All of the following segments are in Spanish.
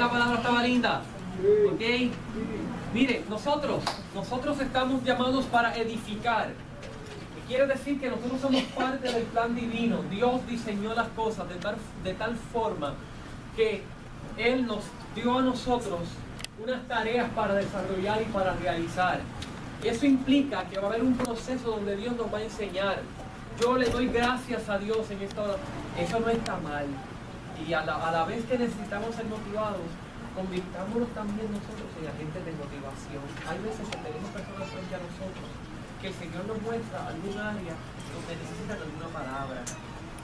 esa palabra estaba linda. ¿Ok? Mire, nosotros estamos llamados para edificar. Quiere decir que nosotros somos parte del plan divino. Dios diseñó las cosas de tal forma que Él nos dio a nosotros unas tareas para desarrollar y para realizar. Eso implica que va a haber un proceso donde Dios nos va a enseñar. Yo le doy gracias a Dios en esta hora. Eso no está mal. Y a la vez que necesitamos ser motivados, convirtámonos también nosotros en agentes de motivación. Hay veces que tenemos personas frente a nosotros que el Señor nos muestra algún área donde necesitan alguna palabra.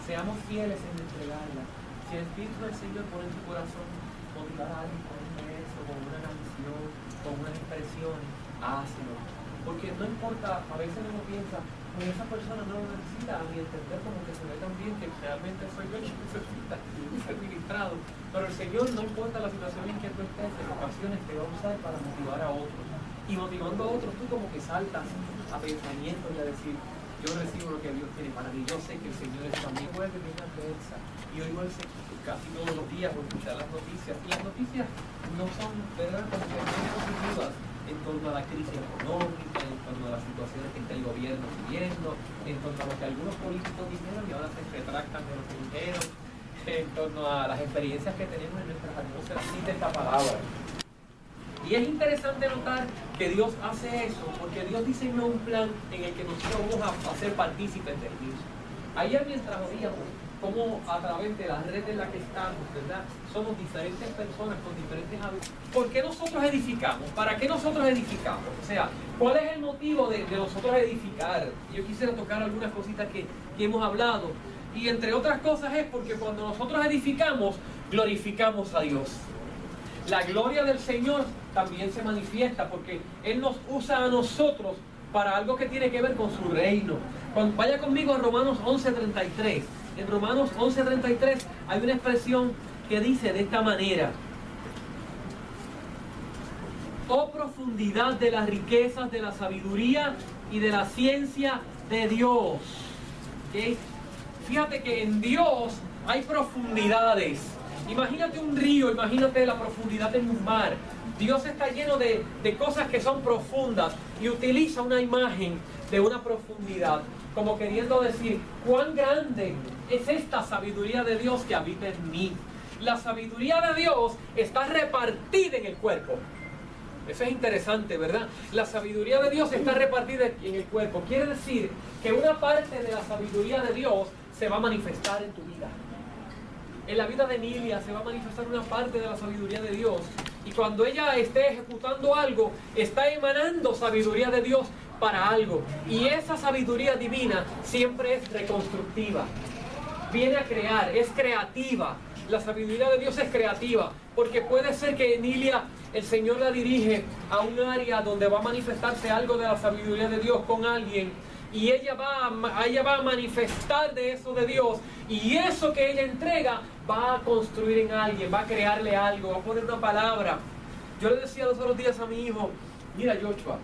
Seamos fieles en entregarla. Si el Espíritu del Señor pone en tu corazón motivar a alguien con un verso, con una canción, con unas expresiones, hazlo. Porque no importa, a veces uno piensa, pues esa persona no lo necesita, ni entender como que se ve tan bien que realmente soy yo el que necesita ser ministrado. Pero el Señor, no importa la situación en que tú estés, en ocasiones te va a usar para motivar a otros. Y motivando a otros, tú como que saltas a pensamientos y a decir, yo recibo lo que Dios tiene para mí. Yo sé que el Señor es también puede que viene adversa. Y oigo casi todos los días por escuchar las noticias. Y las noticias no son, ¿verdad?, como que muy positivas en torno a la crisis económica, en torno a las situaciones que está el gobierno viviendo, en torno a lo que algunos políticos dijeron y ahora se retractan de lo que dijeron, en torno a las experiencias que tenemos en nuestras atmósferas sin esta palabra. Y es interesante notar que Dios hace eso, porque Dios diseñó un plan en el que nosotros vamos a ser partícipes de Dios. Ayer mientras oíamos cómo a través de la red en la que estamos, ¿verdad?, somos diferentes personas con diferentes hábitos. ¿Por qué nosotros edificamos? ¿Para qué nosotros edificamos? O sea, ¿cuál es el motivo de nosotros edificar? Yo quisiera tocar algunas cositas que hemos hablado. Y entre otras cosas es porque cuando nosotros edificamos, glorificamos a Dios. La gloria del Señor también se manifiesta porque Él nos usa a nosotros para algo que tiene que ver con su reino. Vaya conmigo a Romanos 11:33. En Romanos 11:33 hay una expresión que dice de esta manera: oh profundidad de las riquezas, de la sabiduría y de la ciencia de Dios. ¿Okay? Fíjate que en Dios hay profundidades. Imagínate un río, imagínate la profundidad de un mar. Dios está lleno de cosas que son profundas y utiliza una imagen de una profundidad, como queriendo decir, cuán grande es esta sabiduría de Dios que habita en mí. La sabiduría de Dios está repartida en el cuerpo. Eso es interesante, ¿verdad? La sabiduría de Dios está repartida en el cuerpo. Quiere decir que una parte de la sabiduría de Dios se va a manifestar en tu vida. En la vida de Emilia se va a manifestar una parte de la sabiduría de Dios. Y cuando ella esté ejecutando algo, está emanando sabiduría de Dios para algo. Y esa sabiduría divina siempre es reconstructiva. Viene a crear, es creativa. La sabiduría de Dios es creativa. Porque puede ser que Emilia, el Señor la dirige a un área donde va a manifestarse algo de la sabiduría de Dios con alguien. Y ella va a manifestar de eso de Dios. Y eso que ella entrega va a construir en alguien, va a crearle algo, va a poner una palabra. Yo le decía los otros días a mi hijo, mira Joshua,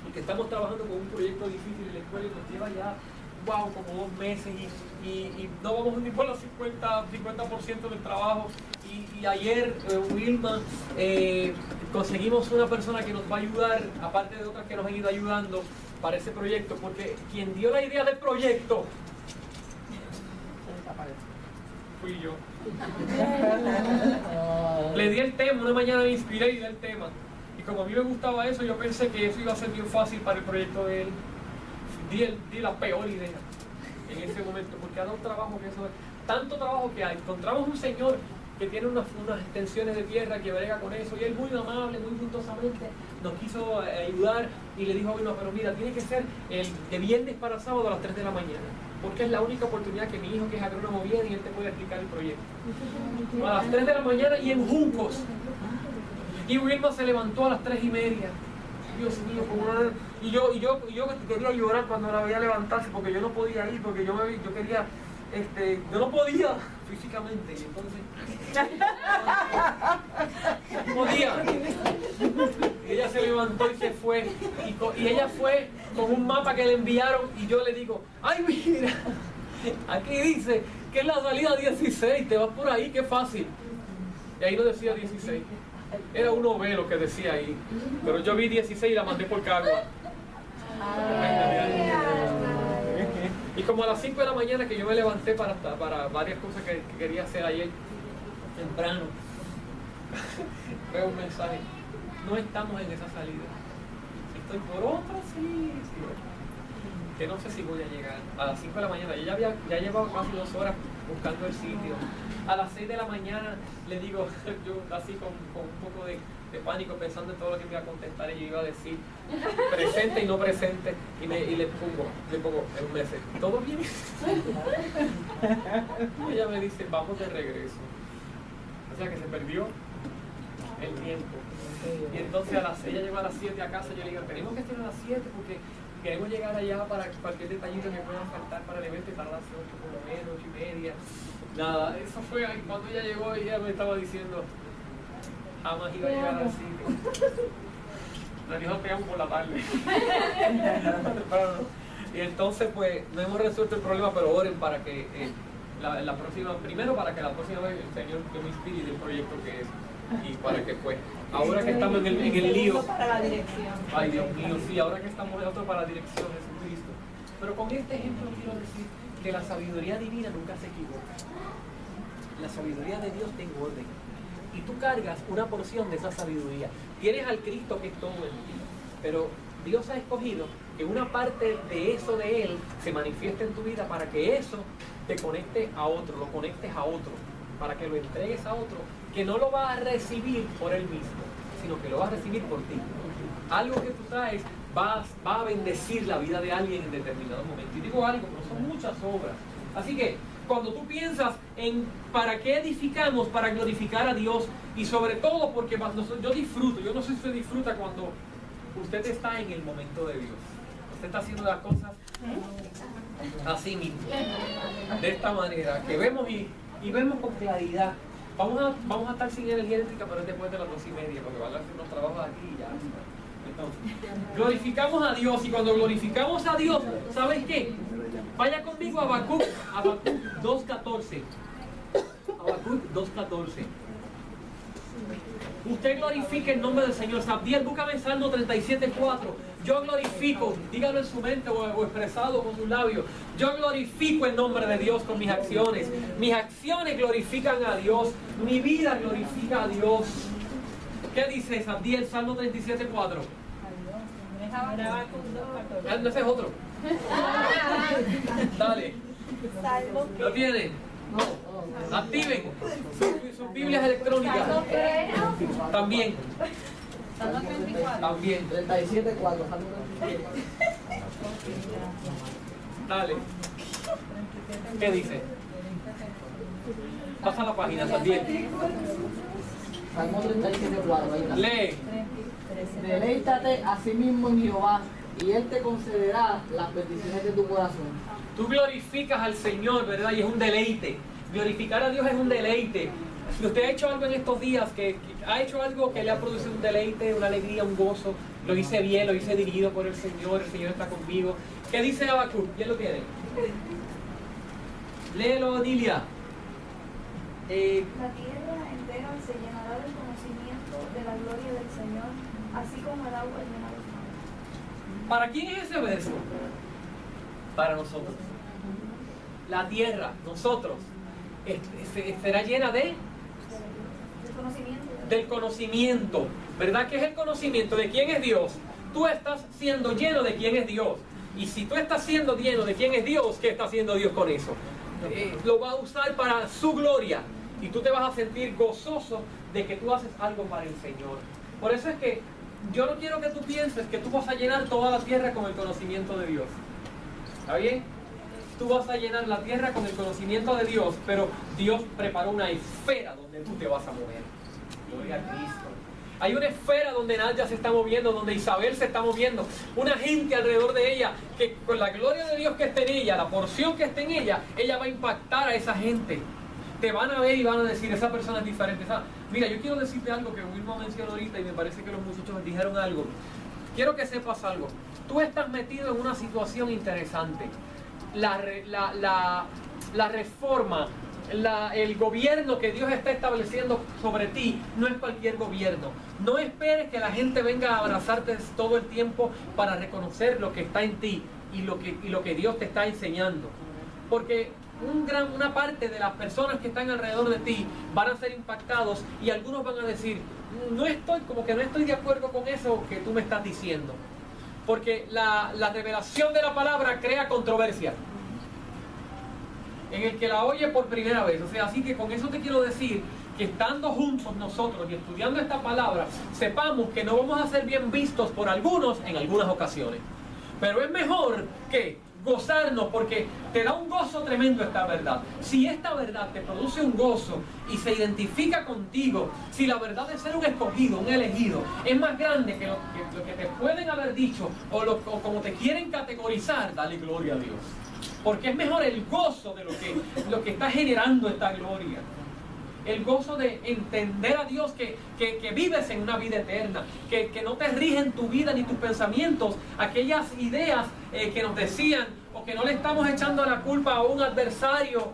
porque estamos trabajando con un proyecto difícil en la escuela y nos lleva ya, como 2 meses y no vamos ni por los 50% del trabajo. Y ayer, Wilma, conseguimos una persona que nos va a ayudar, aparte de otras que nos han ido ayudando para ese proyecto, porque quien dio la idea del proyecto fui yo. Le di el tema, una mañana me inspiré y di el tema. Y como a mí me gustaba eso, yo pensé que eso iba a ser bien fácil para el proyecto de él. Di la peor idea en ese momento, porque ha dado un trabajo que eso es tanto trabajo que hay. Encontramos un señor que tiene unas extensiones de tierra que brega con eso, y él muy amable, muy gustosamente nos quiso ayudar y le dijo, bueno, pero mira, tiene que ser de viernes para sábado a las 3 de la mañana, porque es la única oportunidad que mi hijo, que es agrónomo, viene y él te puede explicar el proyecto. A las 3 de la mañana y en Juncos. Y Wilma se levantó a las 3:30. Dios mío, y yo quería llorar cuando la veía levantarse, porque yo no podía ir, porque yo quería, yo no podía físicamente, y entonces no podía. Y ella se levantó y se fue, y ella fue con un mapa que le enviaron, y yo le digo, ay mira, aquí dice que es la salida 16, te vas por ahí, qué fácil. Y ahí no decía 16. Era 1B lo que decía ahí. Pero yo vi 16 y la mandé por Cagua. Y como a las 5 de la mañana que yo me levanté para varias cosas que quería hacer ayer temprano, veo un mensaje: no estamos en esa salida, estoy por otro sitio, que no sé si voy a llegar. A las 5 de la mañana, yo ya llevaba casi 2 horas buscando el sitio. A las 6 de la mañana le digo, yo así con un poco de pánico, pensando en todo lo que me iba a contestar, y yo iba a decir presente y no presente, y le pongo en un mensaje: ¿todo bien? Y ella me dice: vamos de regreso. O sea que se perdió el tiempo. Y entonces ella llegó a las 7 a casa. Yo le digo: tenemos que estar a las 7 porque queremos llegar allá para cualquier detallito que pueda faltar para el evento, y para las 8 por lo menos, 8:30. Nada, eso fue cuando ella llegó, y ella me estaba diciendo: jamás iba a llegar al sitio. Me dijo: te amo por la tarde. Y entonces pues no hemos resuelto el problema, pero oren para que la próxima, primero para que la próxima vez el Señor me inspire del proyecto que es, y para que pues, ahora que estamos en el lío, para la dirección. ay Dios mío, sí, ahora que estamos en otro para la dirección, Jesucristo. Pero con este ejemplo quiero decir que la sabiduría divina nunca se equivoca. La sabiduría de Dios tiene orden, y tú cargas una porción de esa sabiduría. Tienes al Cristo que es todo en ti, pero Dios ha escogido que una parte de eso de Él se manifieste en tu vida, para que eso te conecte a otro, lo conectes a otro, para que lo entregues a otro, que no lo va a recibir por él mismo, sino que lo va a recibir por ti. Algo que tú traes va a bendecir la vida de alguien en determinado momento. Y digo algo, no son muchas obras. Así que cuando tú piensas en para qué edificamos, para glorificar a Dios, y sobre todo porque yo disfruto, yo no sé si usted disfruta cuando usted está en el momento de Dios. Usted está haciendo las cosas así mismo, de esta manera, que vemos y vemos con claridad. Vamos a estar sin energía eléctrica, pero es después de las 2:30, porque van a hacer unos trabajos aquí y ya. Entonces, glorificamos a Dios, y cuando glorificamos a Dios, ¿sabes qué? Vaya conmigo a Habacuc 2:14. Habacuc 2:14. Usted glorifique el nombre del Señor. Sabdiel, búscame en Salmo 37:4. Yo glorifico, dígalo en su mente o expresado con sus labios. Yo glorifico el nombre de Dios con mis acciones. Mis acciones glorifican a Dios. Mi vida glorifica a Dios. ¿Qué dice Sabdiel, Salmo 37:4? No, ese es otro. Dale. ¿Lo tienen? No. Activen sus Biblias electrónicas. También. También. 37:4. Dale. ¿Qué dice? Pasa la página también. Salmo 37:4. Ahí está. Lee. Deleítate a sí mismo en Jehová, y Él te concederá las peticiones de tu corazón. Tú glorificas al Señor, ¿verdad? Y es un deleite. Glorificar a Dios es un deleite. Si usted ha hecho algo en estos días, que ha hecho algo que le ha producido un deleite, una alegría, un gozo, lo hice bien, lo hice dirigido por el Señor está conmigo. ¿Qué dice Habacuc? ¿Quién lo tiene? Léelo, Nilia. La tierra entera se llenará del conocimiento de la gloria del Señor, así como el agua llena los mares. ¿Para quién es ese verso? Para nosotros. La tierra, nosotros, será llena del conocimiento. ¿Verdad que es el conocimiento de quién es Dios? Tú estás siendo lleno de quién es Dios. Y si tú estás siendo lleno de quién es Dios, ¿qué está haciendo Dios con eso? Lo va a usar para su gloria. Y tú te vas a sentir gozoso de que tú haces algo para el Señor. Por eso es que yo no quiero que tú pienses que tú vas a llenar toda la tierra con el conocimiento de Dios. ¿Está bien? Tú vas a llenar la tierra con el conocimiento de Dios, pero Dios preparó una esfera donde tú te vas a mover. Gloria a Cristo. Hay una esfera donde Nadia se está moviendo, donde Isabel se está moviendo, una gente alrededor de ella, que con la gloria de Dios que esté en ella, la porción que esté en ella, ella va a impactar a esa gente. Te van a ver y van a decir, esa persona es diferente. Mira, yo quiero decirte algo que Wilma mencionó ahorita, y me parece que los muchachos dijeron algo. Quiero que sepas algo. Tú estás metido en una situación interesante. La reforma el gobierno que Dios está estableciendo sobre ti no es cualquier gobierno. No esperes que la gente venga a abrazarte todo el tiempo para reconocer lo que está en ti y lo que Dios te está enseñando. Porque una parte de las personas que están alrededor de ti van a ser impactados y algunos van a decir, no estoy de acuerdo con eso que tú me estás diciendo. Porque la revelación de la palabra crea controversia en el que la oye por primera vez. O sea, así que con eso te quiero decir que estando juntos nosotros y estudiando esta palabra, sepamos que no vamos a ser bien vistos por algunos en algunas ocasiones. Pero es mejor que gozarnos, porque te da un gozo tremendo esta verdad. Si esta verdad te produce un gozo y se identifica contigo, si la verdad de ser un escogido, un elegido, es más grande que lo que te pueden haber dicho o como te quieren categorizar, dale gloria a Dios. Porque es mejor el gozo de lo que está generando esta gloria. El gozo de entender a Dios que vives en una vida eterna, que no te rigen tu vida ni tus pensamientos, aquellas ideas que nos decían, o que no le estamos echando la culpa a un adversario,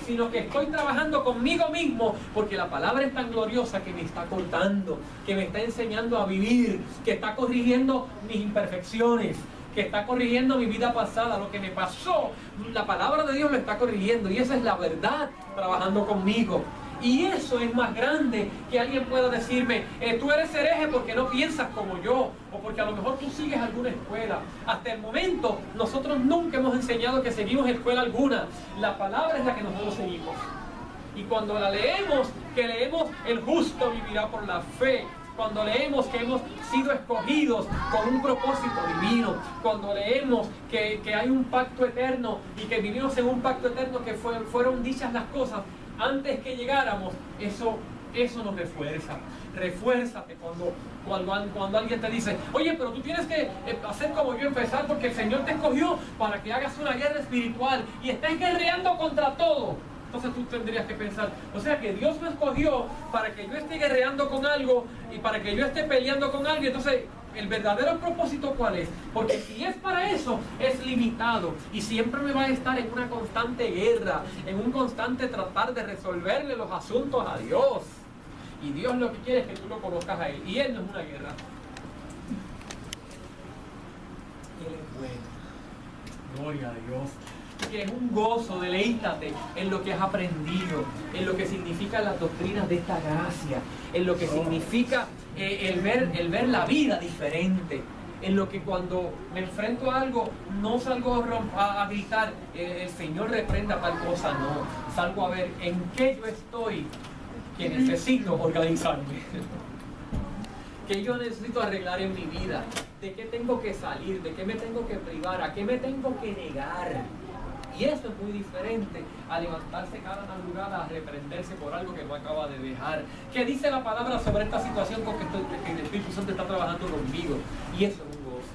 sino que estoy trabajando conmigo mismo, porque la palabra es tan gloriosa que me está cortando, que me está enseñando a vivir, que está corrigiendo mis imperfecciones, que está corrigiendo mi vida pasada, lo que me pasó, la palabra de Dios lo está corrigiendo, y esa es la verdad trabajando conmigo. Y eso es más grande que alguien pueda decirme, tú eres hereje porque no piensas como yo, o porque a lo mejor tú sigues alguna escuela. Hasta el momento nosotros nunca hemos enseñado que seguimos escuela alguna. La palabra es la que nosotros seguimos. Y cuando la leemos, que leemos el justo vivirá por la fe. Cuando leemos que hemos sido escogidos con un propósito divino, cuando leemos que hay un pacto eterno y que vivimos en un pacto eterno, que fueron dichas las cosas antes que llegáramos, eso nos refuerza. Refuérzate cuando alguien te dice, oye, pero tú tienes que hacer como yo, empezar, porque el Señor te escogió para que hagas una guerra espiritual y estés guerreando contra todo. Entonces tú tendrías que pensar, o sea que Dios me escogió para que yo esté guerreando con algo y para que yo esté peleando con algo. Entonces, ¿el verdadero propósito cuál es? Porque si es para eso, es limitado y siempre me va a estar en una constante guerra, en un constante tratar de resolverle los asuntos a Dios. Y Dios lo que quiere es que tú lo conozcas a Él, y Él no es una guerra. Él es bueno. Gloria a Dios. Que es un gozo, deleítate en lo que has aprendido, en lo que significan las doctrinas de esta gracia, en lo que significa el ver la vida diferente, en lo que cuando me enfrento a algo no salgo a gritar, el Señor reprenda tal cosa, no, salgo a ver en qué yo estoy, que necesito organizarme, que yo necesito arreglar en mi vida, de qué tengo que salir, de qué me tengo que privar, a qué me tengo que negar. Y eso es muy diferente a levantarse cada madrugada a reprenderse por algo que no acaba de dejar. ¿Qué dice la palabra sobre esta situación con que el Espíritu Santo está trabajando conmigo? Y eso es un gozo.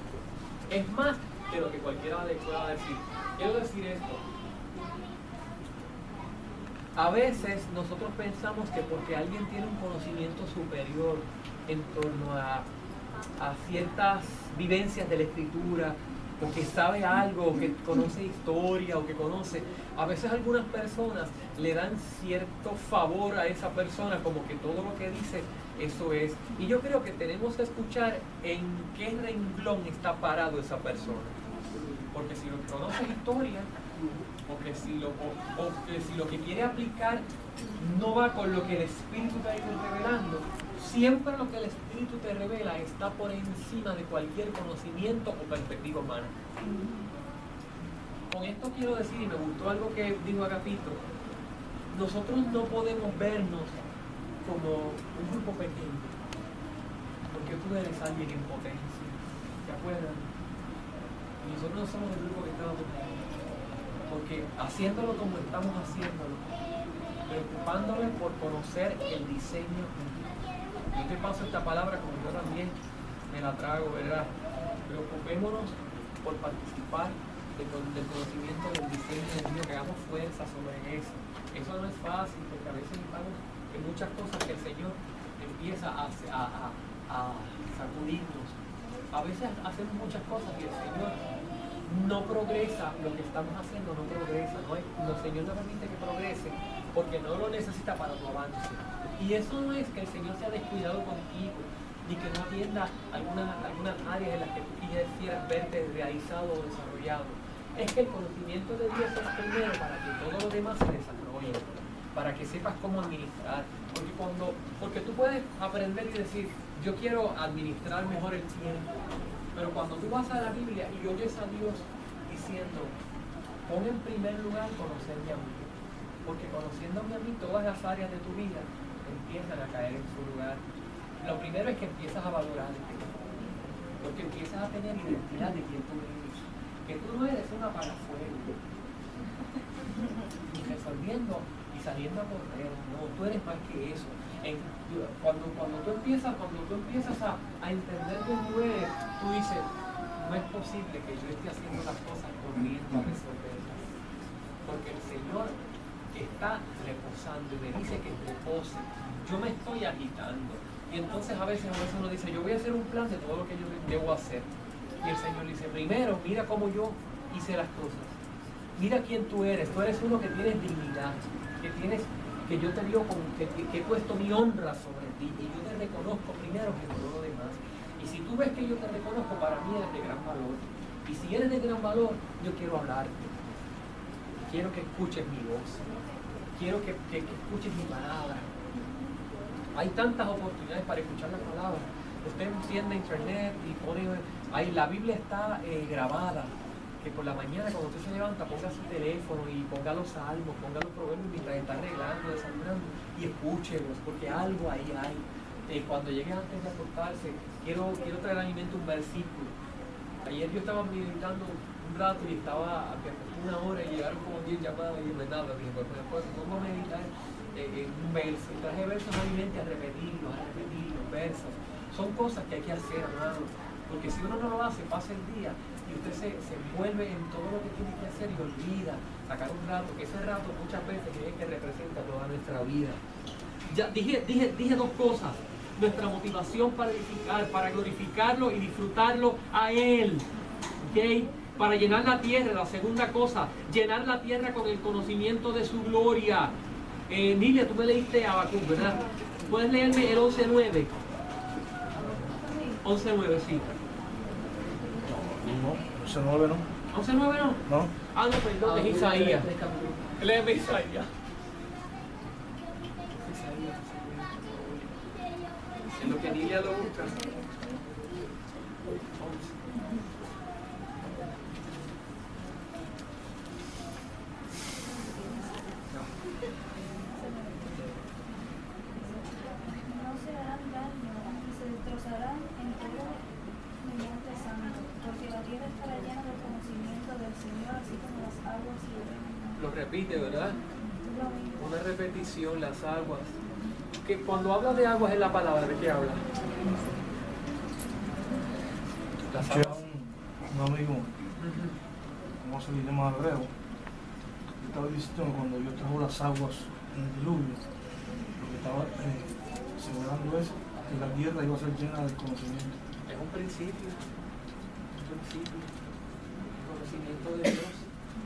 Es más de lo que cualquiera le pueda decir. Quiero decir esto. A veces nosotros pensamos que porque alguien tiene un conocimiento superior en torno a ciertas vivencias de la Escritura, o que sabe algo, o que conoce historia, o que conoce, a veces algunas personas le dan cierto favor a esa persona, como que todo lo que dice, eso es. Y yo creo que tenemos que escuchar en qué renglón está parado esa persona. Porque si lo que conoce es historia, o que si lo que quiere aplicar no va con lo que el Espíritu te ha ido revelando, siempre lo que el Espíritu te revela está por encima de cualquier conocimiento o perspectiva humana. Con esto quiero decir, y me gustó algo que dijo Agapito, nosotros no podemos vernos como un grupo pequeño, porque tú eres alguien en potencia, ¿te acuerdas? Y nosotros no somos el grupo que estamos, porque haciéndolo como estamos haciéndolo, preocupándonos por conocer el diseño. Yo te paso esta palabra como yo también me la trago, ¿verdad? Preocupémonos por participar del conocimiento del diseño de Dios, que hagamos fuerza sobre eso. Eso no es fácil, porque a veces estamos en muchas cosas que el Señor empieza a sacudirnos. A veces hacemos muchas cosas y el Señor no progresa, lo que estamos haciendo no progresa, el Señor no permite que progrese, porque no lo necesita para tu avance. Y eso no es que el Señor se ha descuidado contigo, ni que no atienda algunas áreas en las que tú quisieras verte realizado o desarrollado. Es que el conocimiento de Dios es primero para que todo lo demás se desarrolle, para que sepas cómo administrar. Porque tú puedes aprender y decir, yo quiero administrar mejor el tiempo, pero cuando tú vas a la Biblia y oyes a Dios diciendo, pon en primer lugar conocerme a mí, porque conociéndome a mí todas las áreas de tu vida empiezan a caer en su lugar. Lo primero es que empiezas a valorarte, porque empiezas a tener identidad de quién tú eres, que tú no eres un apagafuego, y resolviendo y saliendo a correr, no, tú eres más que eso. Cuando tú empiezas a entender quién tú eres, tú dices, no es posible que yo esté haciendo las cosas corriendo a resolverlas, porque el Señor está reposando y me dice que repose. Yo me estoy agitando. Y entonces a veces uno dice, yo voy a hacer un plan de todo lo que yo debo hacer. Y el Señor dice, primero, mira cómo yo hice las cosas. Mira quién tú eres. Tú eres uno que tienes dignidad, que yo te digo que he puesto mi honra sobre ti. Y yo te reconozco primero que todo lo demás. Y si tú ves que yo te reconozco, para mí eres de gran valor. Y si eres de gran valor, yo quiero hablarte. Quiero que escuches mi voz. Quiero que escuches mi palabra. Hay tantas oportunidades para escuchar la palabra. Usted enciende internet y pone, ahí la Biblia está grabada, que por la mañana cuando usted se levanta ponga su teléfono y ponga los salmos, ponga los proverbios mientras está arreglando, desayunando y escúchelos, porque algo ahí hay. Cuando llegue antes de acostarse, quiero traer a mi mente un versículo. Ayer yo estaba meditando un rato y estaba una hora y llegaron como 10 llamadas y me nada, dije, pues después vamos a meditar en un verso, y traje versos a mi mente a repetir los versos. Son cosas que hay que hacer, hermano, porque si uno no lo hace, pasa el día y usted se envuelve en todo lo que tiene que hacer y olvida sacar un rato, que ese rato muchas veces es que representa toda nuestra vida. Ya dije dos cosas: nuestra motivación para edificar, para glorificarlo y disfrutarlo a Él, ¿okay? Para llenar la tierra. La segunda cosa, llenar la tierra con el conocimiento de su gloria. Nilia, tú me leíste Habacuc, ¿verdad? ¿Puedes leerme el 11.9? 11.9, sí. No, 11.9 no. ¿11.9 no? No. Ah, no, perdón, es Isaías. Léeme Isaías. En lo que Nilia lo busca. 11. Lo repite, ¿verdad? Una repetición, las aguas. Que cuando habla de aguas en la palabra, ¿de qué habla? Las aguas. Un amigo, vamos a seguir más hebreo, estaba diciendo cuando yo trajo las aguas en el diluvio, lo que estaba asegurando es que la tierra iba a ser llena de conocimiento. Es un principio. El conocimiento de Dios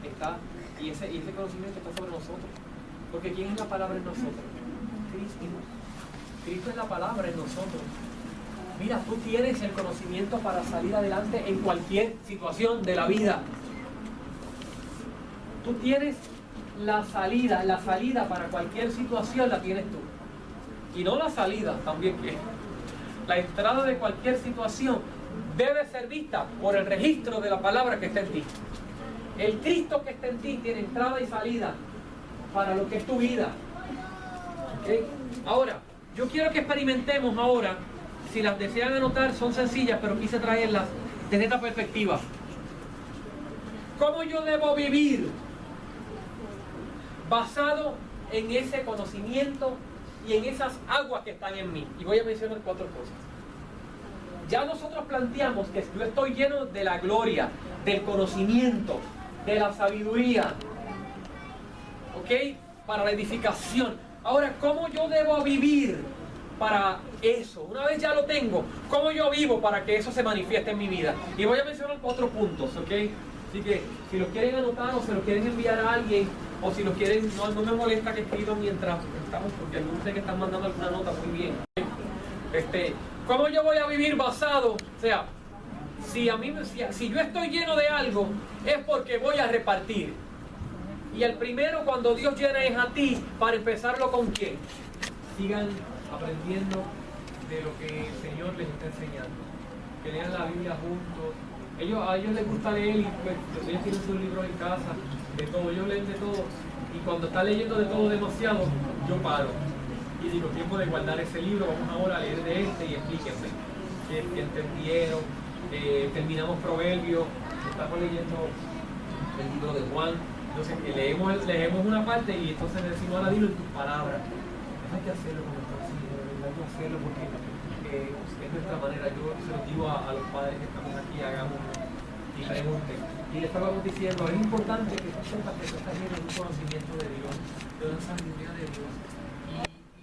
está, y ese conocimiento está sobre nosotros. Porque ¿quién es la palabra en nosotros? Cristo. Cristo es la palabra en nosotros. Mira, tú tienes el conocimiento para salir adelante en cualquier situación de la vida. Tú tienes la salida para cualquier situación la tienes tú. Y no la salida, también que la entrada de cualquier situación debe ser vista por el registro de la palabra que está en ti. El Cristo que está en ti tiene entrada y salida para lo que es tu vida. ¿Okay? Ahora, yo quiero que experimentemos ahora. Si las desean anotar, son sencillas, pero quise traerlas desde esta perspectiva. ¿Cómo yo debo vivir? Basado en ese conocimiento y en esas aguas que están en mí. Y voy a mencionar 4 cosas. Ya nosotros planteamos que yo estoy lleno de la gloria, del conocimiento, de la sabiduría. ¿Ok? Para la edificación. Ahora, ¿cómo yo debo vivir para eso? Una vez ya lo tengo, ¿cómo yo vivo para que eso se manifieste en mi vida? Y voy a mencionar 4 puntos, ¿ok? Así que si los quieren anotar o se los quieren enviar a alguien, o si los quieren, no me molesta que escriban mientras estamos, porque algunos sé que están mandando alguna nota muy bien. ¿Cómo yo voy a vivir basado? O sea, si yo estoy lleno de algo, es porque voy a repartir. Y el primero cuando Dios llena es a ti, para empezarlo con ¿quién? Sigan aprendiendo de lo que el Señor les está enseñando. Que lean la Biblia juntos. A ellos les gusta leer y pues, ellos tienen sus libros en casa, de todo, ellos leen de todo. Y cuando está leyendo de todo demasiado, yo paro. Y digo, tiempo de guardar ese libro, vamos ahora a leer de este y explíquenme. ¿Qué entendieron? Terminamos Proverbios, estamos leyendo el libro de Juan. Entonces leemos una parte y entonces le decimos, ahora dilo en tus palabras. Hay que hacerlo como está haciendo, hay que hacerlo porque es nuestra manera. Yo se lo digo a los padres que estamos aquí, hagamos y pregunten. Y le estábamos diciendo, es importante que tú sepas que tú estás lleno de un conocimiento de Dios, de una sabiduría de Dios.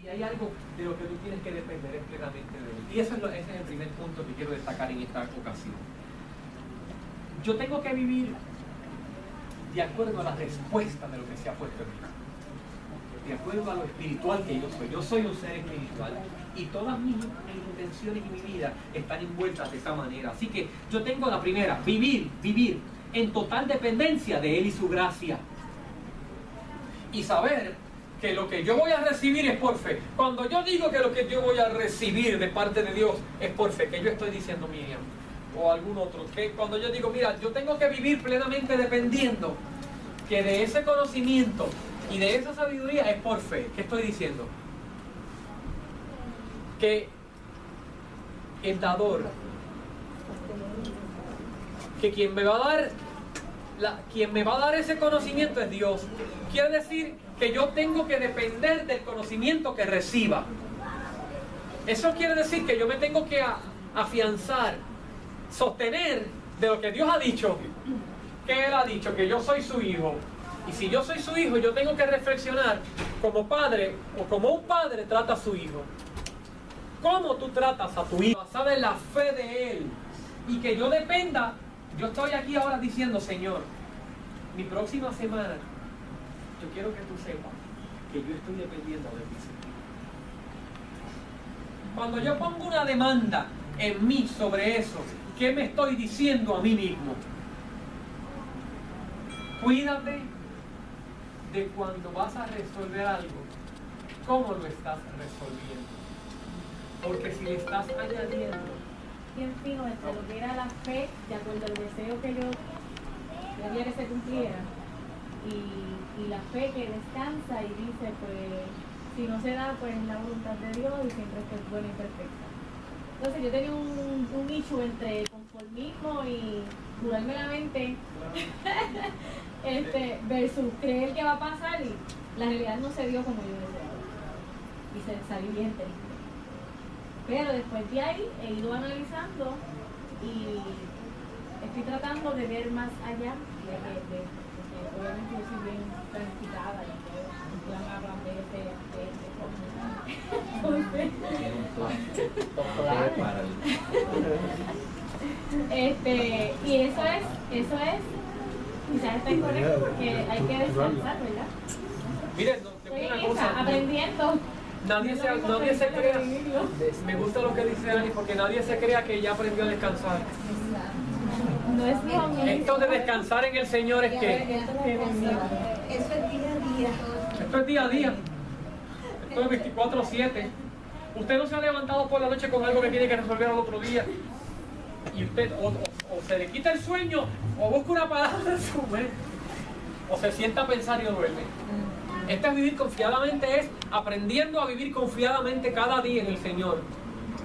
Y hay algo de lo que tú tienes que depender plenamente de Él. Y ese es el primer punto que quiero destacar en esta ocasión. Yo tengo que vivir de acuerdo a la respuesta de lo que se ha puesto en mí. De acuerdo a lo espiritual que yo soy. Yo soy un ser espiritual y todas mis intenciones y mi vida están envueltas de esa manera. Así que yo tengo la primera, vivir en total dependencia de Él y su gracia. Y saber que lo que yo voy a recibir es por fe. Cuando yo digo que lo que yo voy a recibir de parte de Dios es por fe, que yo estoy diciendo, Miriam, o algún otro, que cuando yo digo, mira, yo tengo que vivir plenamente dependiendo que de ese conocimiento y de esa sabiduría es por fe. ¿Qué estoy diciendo? Que el dador, que quien me va a dar ese conocimiento es Dios. Quiere decir que yo tengo que depender del conocimiento que reciba. Eso quiere decir que yo me tengo que afianzar, sostener de lo que Dios ha dicho. Que Él ha dicho que yo soy su hijo. Y si yo soy su hijo, yo tengo que reflexionar como padre o como un padre trata a su hijo. ¿Cómo tú tratas a tu hijo? Basada en la fe de Él. Y que yo dependa. Yo estoy aquí ahora diciendo, Señor, mi próxima semana, yo quiero que tú sepas que yo estoy dependiendo de ti. Cuando yo pongo una demanda en mí sobre eso, ¿qué me estoy diciendo a mí mismo? Cuídate de cuando vas a resolver algo, ¿cómo lo estás resolviendo? Porque si le estás añadiendo bien fijo entre lo que era la fe, de acuerdo al deseo que yo quería que se cumpliera, y la fe que descansa y dice, pues, si no se da, pues la voluntad de Dios y siempre es buena y perfecta. Entonces yo tenía un issue entre conformismo y curarme la mente versus creer que va a pasar, y la realidad no se dio como yo deseaba y se salí bien triste. Pero después de ahí he ido analizando y estoy tratando de ver más allá de obviamente yo soy bien planificada y todo, plan hablan y eso es quizás está incorrecto porque hay que descansar, ¿verdad? Miren, una cosa, aprendiendo. Nadie se crea, me gusta lo que dice Ani, porque nadie se crea que ya aprendió a descansar. No es lo mismo. Esto de descansar en el Señor es que Eso es día a día. esto es día a día. Esto es 24/7. Usted no se ha levantado por la noche con algo que tiene que resolver al otro día. Y usted o se le quita el sueño, o busca una palabra en su mente, o se sienta a pensar y duerme. Este es vivir confiadamente, es aprendiendo a vivir confiadamente cada día en el Señor.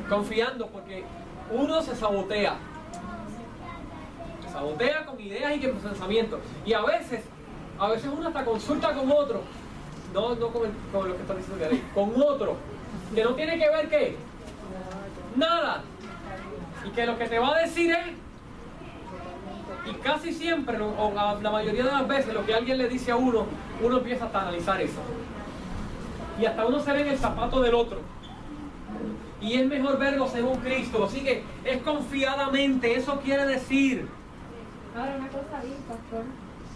Confiando, porque uno se sabotea. Se sabotea con ideas y con pensamientos. Y a veces uno hasta consulta con otro. No con lo que está diciendo Gary, con otro. Que no tiene que ver ¿qué? Nada. Y que lo que te va a decir es, y casi siempre, o la mayoría de las veces, lo que alguien le dice a uno empieza hasta a analizar eso. Y hasta uno se ve en el zapato del otro. Y es mejor verlo según Cristo. Así que es confiadamente, eso quiere decir Ahora una cosa bien, pastor,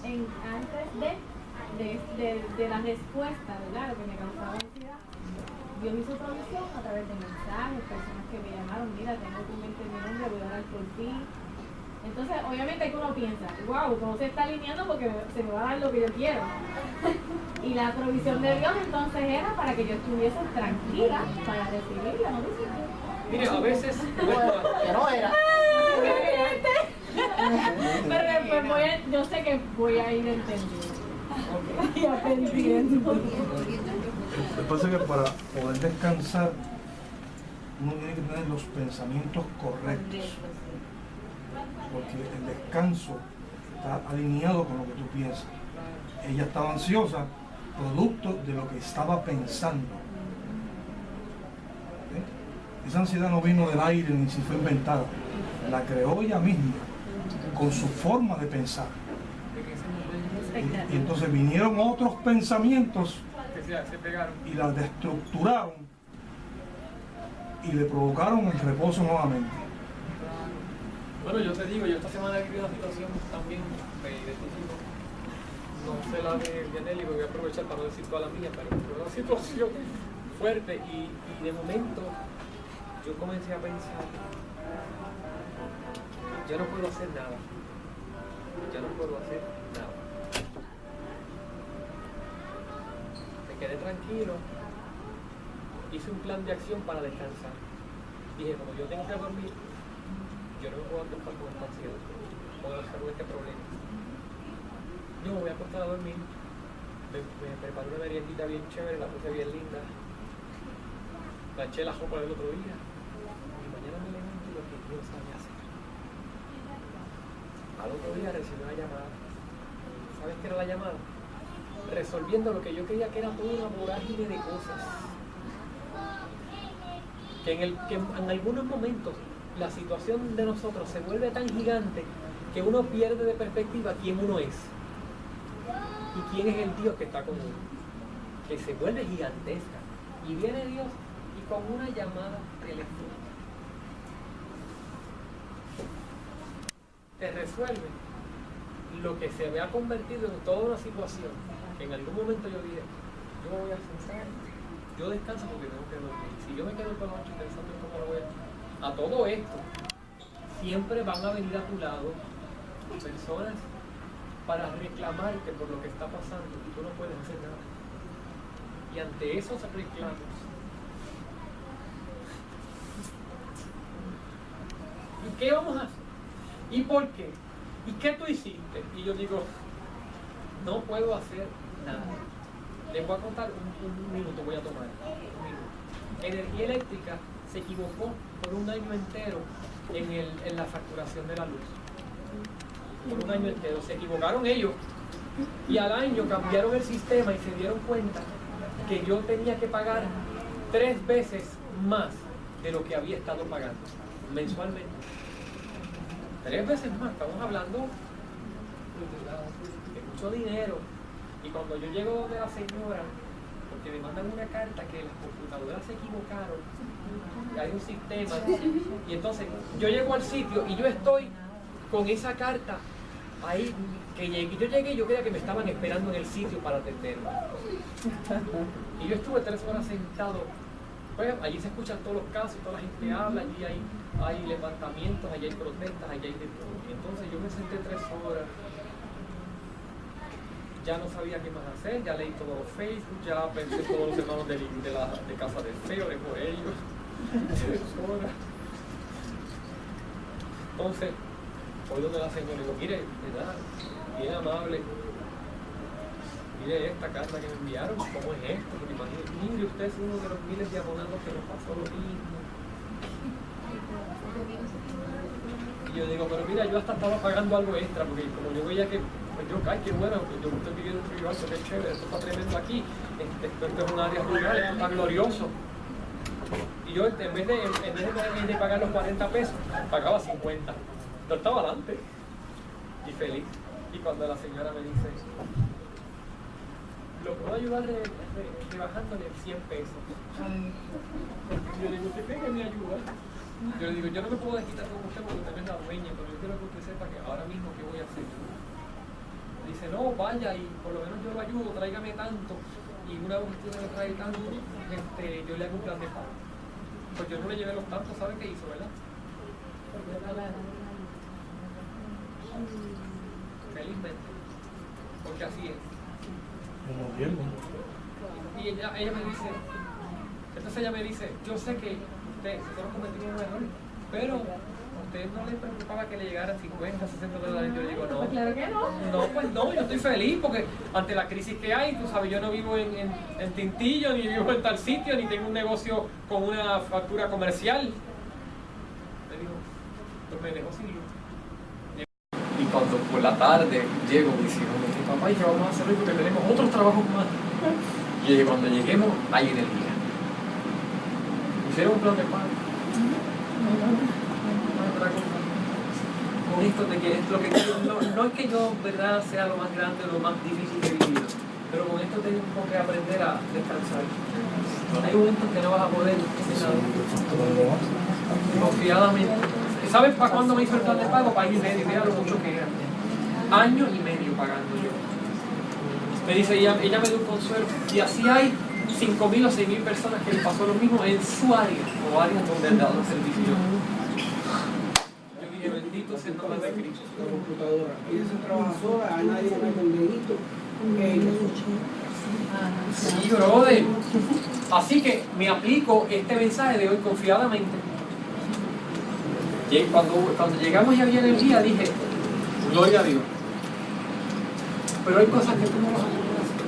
antes de la respuesta, ¿verdad? Lo que me causaba ansiedad, Dios hizo provisión a través de mensajes, personas que me llamaron, mira, tengo tu mente en mi nombre, voy a orar por ti. Entonces, obviamente que uno piensa, wow, todo se está alineando porque se me va a dar lo que yo quiero. Y la provisión de Dios entonces era para que yo estuviese tranquila para recibir la noticia. Mire, a veces... Que no era. Pero después yo sé que voy a ir entendiendo. Y aprendiendo. Lo que pasa es que para poder descansar, uno tiene que tener los pensamientos correctos. Porque el descanso está alineado con lo que tú piensas. Ella estaba ansiosa, producto de lo que estaba pensando. ¿Eh? Esa ansiedad no vino del aire ni si fue inventada. La creó ella misma, con su forma de pensar. Y entonces vinieron otros pensamientos Que se pegaron. y la destructuraron y le provocaron el reposo nuevamente. Bueno, yo te digo, yo esta semana viví una situación también, me identifico, no sé la de Yaneli, voy a aprovechar para no decir toda la mía, pero fue una situación fuerte y de momento yo comencé a pensar, ya no puedo hacer nada, ya no puedo hacer nada. Me quedé tranquilo, hice un plan de acción para descansar. Dije, como yo tengo que dormir, yo no me puedo acostar con esta ansiedad, puedo estar con este problema. Yo me voy a acostar a dormir, me preparé una meriendita bien chévere, la puse bien linda, la eché la sopa del otro día, y mañana me levanto lo que Dios sabe hacer. Al otro día recibí una llamada. ¿Sabes qué era la llamada? Resolviendo lo que yo creía que era toda una vorágine de cosas. Que en algunos momentos la situación de nosotros se vuelve tan gigante que uno pierde de perspectiva quién uno es y quién es el Dios que está con uno, que se vuelve gigantesca y viene Dios y con una llamada telefónica te resuelve lo que se había convertido en toda una situación que en algún momento yo dije, yo me voy a sentar, yo descanso porque tengo que dormir. Si yo me quedo por la noche pensando en cómo lo voy a todo esto, siempre van a venir a tu lado personas para reclamarte por lo que está pasando y tú no puedes hacer nada. Y ante esos reclamos, ¿y qué vamos a hacer? ¿Y por qué? ¿Y qué tú hiciste? Y yo digo, no puedo hacer nada. Les voy a contar un minuto, voy a tomar un minuto. Energía Eléctrica se equivocó por un año entero en la facturación de la luz. Por un año entero. Se equivocaron ellos y al año cambiaron el sistema y se dieron cuenta que yo tenía que pagar 3 veces más de lo que había estado pagando mensualmente. 3 veces más, estamos hablando de mucho dinero. Y cuando yo llego de la señora, porque me mandan una carta que las computadoras se equivocaron, y hay un sistema, y entonces yo llego al sitio y yo estoy con esa carta ahí, que yo llegué y yo creía que me estaban esperando en el sitio para atenderme. Y yo estuve 3 horas sentado, pues allí se escuchan todos los casos, toda la gente habla, allí hay levantamientos, allí hay protestas, allí hay de todo. Y entonces yo me senté 3 horas. Ya no sabía qué más hacer, ya leí todo Facebook, ya pensé en todos los hermanos de Casa del Feo, de por ellos. Entonces, voy donde la señora y digo, mire, ¿verdad? Bien amable, mire esta carta que me enviaron, ¿cómo es esto? Porque imagínate, mire, usted es uno de los miles de abonados que nos pasó lo mismo. Y yo digo, pero mira, yo hasta estaba pagando algo extra, porque como yo veía que, pues yo, ay, qué bueno, pues yo estoy viviendo un Río Alto, qué chévere, esto está tremendo aquí, esto es un área rural, esto está glorioso. Y yo, en vez de pagar los 40 pesos, pagaba 50. Yo estaba adelante y feliz. Y cuando la señora me dice, lo puedo ayudar rebajándole 100 pesos. Y yo digo, ¿usted cree que me ayuda? Yo le digo, yo no me puedo desquitar con usted porque usted no es la dueña, pero yo quiero que usted sepa que ahora mismo qué voy a hacer. Dice, no, vaya y por lo menos yo lo ayudo, tráigame tanto. Y una vez usted me trae tanto, yo le hago un plan de pago. Pues yo no le llevé los tantos, ¿sabe qué hizo, verdad? Felizmente. Porque así es. Como bien, Y ella me dice, entonces ella me dice, yo sé que nosotros cometimos un error, pero a usted no le preocupaba que le llegaran 50, 60 dólares. Yo le digo, no. Pues claro que no. No, pues no, yo estoy feliz porque ante la crisis que hay, tú sabes, yo no vivo en Tintillo, ni vivo en tal sitio, ni tengo un negocio con una factura comercial. Me dijo, pues me dejó sin luz. Y cuando por la tarde llego, me dice, papá, ¿y qué vamos a hacer hoy? Porque tenemos otros trabajos más. Y cuando lleguemos, hay energía. Hicieron un plan de pago. Con esto de que es lo que no es que yo, verdad, sea lo más grande, lo más difícil que he vivido, pero con esto tengo que aprender a descansar. Hay momentos que no vas a poder confiadamente. ¿Sabes para cuándo me hizo el plan de pago? Para año y medio, mira lo mucho que era. Año y medio pagando yo. Me dice, ella me dio un consuelo. Y así hay 5.000 o 6.000 personas que les pasó lo mismo en su área, o áreas donde han dado servicio. Yo dije, bendito sea el nombre de Cristo. La computadora. Ella se trabaja sola, a nadie le mete el dedito. Sí, brother. Así que me aplico este mensaje de hoy confiadamente. Y cuando llegamos y había energía, dije, gloria a Dios. Pero hay cosas que tú no vas a poder hacer.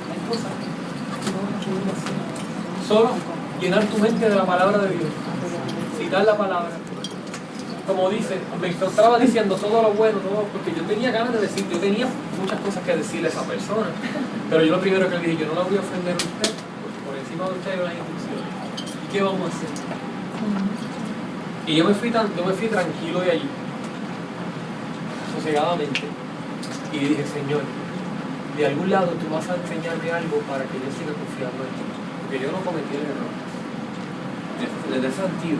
Hay cosas que tú no vas a poder hacer. Solo llenar tu mente de la palabra de Dios. Citar la palabra. Como dice, me encontraba diciendo todo lo bueno, todo, porque yo tenía ganas de decir, yo tenía muchas cosas que decirle a esa persona. Pero yo lo primero que le dije, yo no la voy a ofender a usted, porque por encima de usted hay las instrucciones. ¿Y qué vamos a hacer? Y yo me fui tranquilo de allí, sosegadamente, y dije, Señor, de algún lado tú vas a enseñarme algo para que yo siga confiando en ti, porque yo no cometí el error. Desde ese sentido,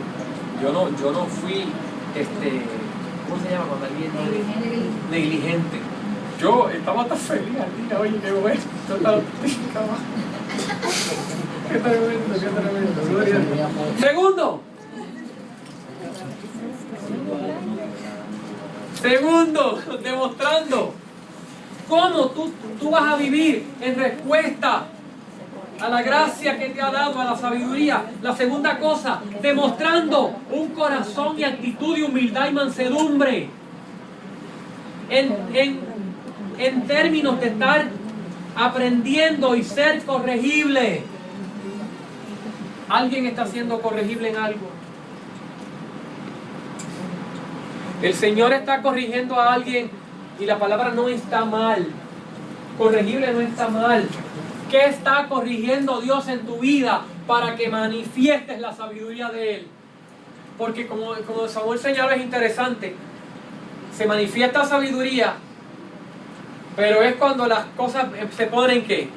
yo no fui, ¿cómo se llama cuando alguien negligente? Yo estaba tan feliz al día, oye, qué bueno, qué tremendo, qué tremendo. Gloria a Dios. Segundo, demostrando cómo tú vas a vivir en respuesta a la gracia que te ha dado, a la sabiduría. La segunda cosa, demostrando un corazón y actitud de humildad y mansedumbre. En términos de estar aprendiendo y ser corregible. ¿Alguien está siendo corregible en algo? El Señor está corrigiendo a alguien y la palabra no está mal. Corregible no está mal. ¿Qué está corrigiendo Dios en tu vida para que manifiestes la sabiduría de Él? Porque como Samuel señaló, es interesante. Se manifiesta sabiduría, pero es cuando las cosas se ponen ¿qué?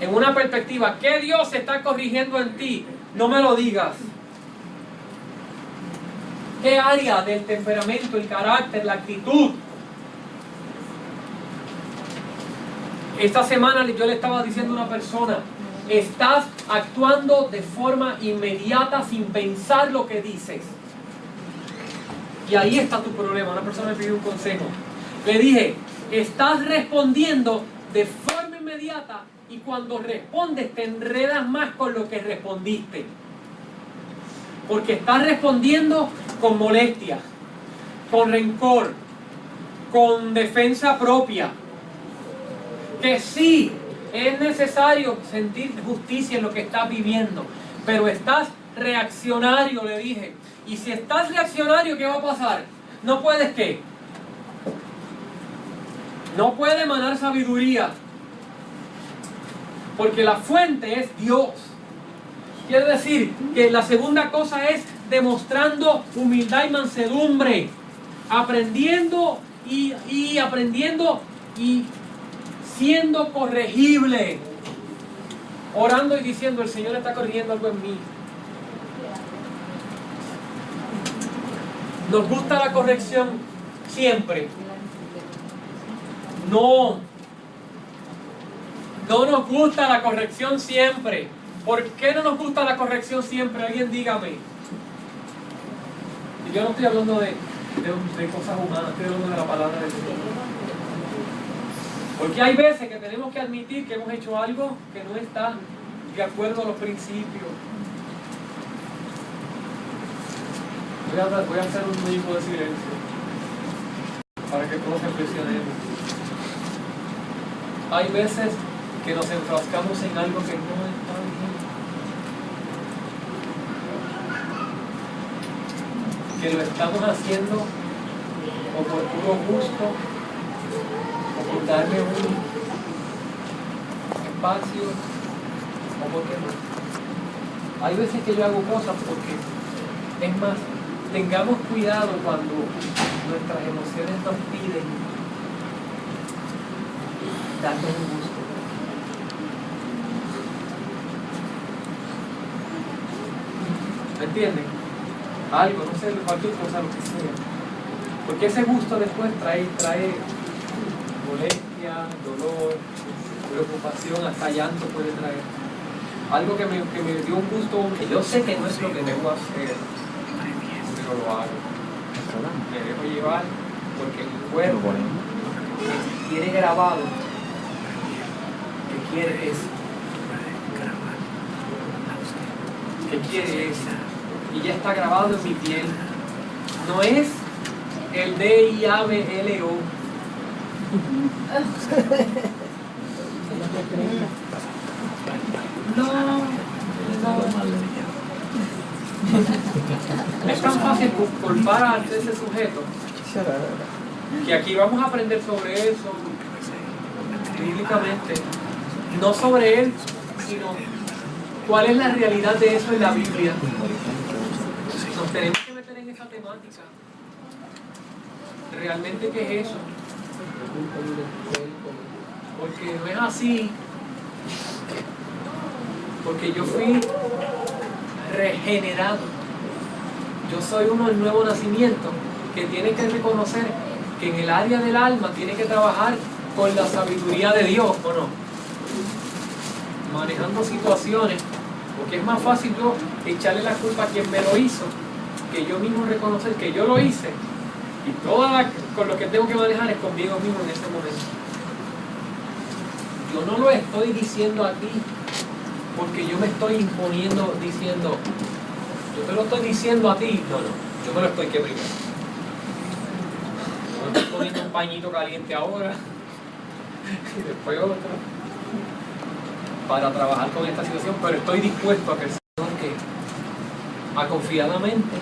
En una perspectiva. ¿Qué Dios está corrigiendo en ti? No me lo digas. ¿Qué área del temperamento, el carácter, la actitud? Esta semana yo le estaba diciendo a una persona, estás actuando de forma inmediata sin pensar lo que dices. Y ahí está tu problema. Una persona me pidió un consejo. Le dije, estás respondiendo de forma inmediata y cuando respondes te enredas más con lo que respondiste. Porque estás respondiendo con molestia, con rencor, con defensa propia. Que sí, es necesario sentir justicia en lo que estás viviendo, pero estás reaccionario, le dije. Y si estás reaccionario, ¿qué va a pasar? No puedes ¿qué? No puede emanar sabiduría, porque la fuente es Dios. Quiere decir que la segunda cosa es demostrando humildad y mansedumbre, aprendiendo y siendo corregible, orando y diciendo, el Señor está corrigiendo algo en mí. Nos gusta la corrección siempre. No. No nos gusta la corrección siempre. ¿Por qué no nos gusta la corrección siempre? Alguien dígame. Y yo no estoy hablando de cosas humanas, estoy hablando de la palabra de Dios. Porque hay veces que tenemos que admitir que hemos hecho algo que no está de acuerdo a los principios. Voy a hacer un minuto de silencio para que todos reflexionemos. Hay veces que nos enfrascamos en algo que no está bien. Que lo estamos haciendo o por puro gusto o por darle un espacio o porque no. Hay veces que yo hago cosas porque, es más, tengamos cuidado cuando nuestras emociones nos piden darnos un gusto. ¿Me entienden? Algo, no sé, cualquier cosa, lo que sea. Porque ese gusto después trae molestia, dolor, preocupación, hasta llanto puede traer. Algo que me dio un gusto, que yo sé que no es lo que debo hacer, pero lo hago. Me dejo llevar porque mi cuerpo tiene grabado que quiere eso. Que quiere eso. Y ya está grabado en mi piel. No es el D-I-A-B-L-O. No. Es tan fácil culpar a ese sujeto que aquí vamos a aprender sobre eso bíblicamente, no sobre él, sino cuál es la realidad de eso en la Biblia. Nos tenemos que meter en esa temática. ¿Realmente qué es eso? Porque no es así. Porque yo fui regenerado. Yo soy uno del nuevo nacimiento que tiene que reconocer que en el área del alma tiene que trabajar con la sabiduría de Dios, ¿o no? Manejando situaciones, porque es más fácil yo echarle la culpa a quien me lo hizo, que yo mismo reconocer que yo lo hice, y con lo que tengo que manejar es conmigo mismo en este momento. Yo no lo estoy diciendo a ti porque yo me estoy imponiendo diciendo, yo te lo estoy diciendo a ti, no, yo me lo estoy quebrando. Yo me estoy poniendo un pañito caliente ahora y después otro para trabajar con esta situación, pero estoy dispuesto a que el Señor que confiadamente.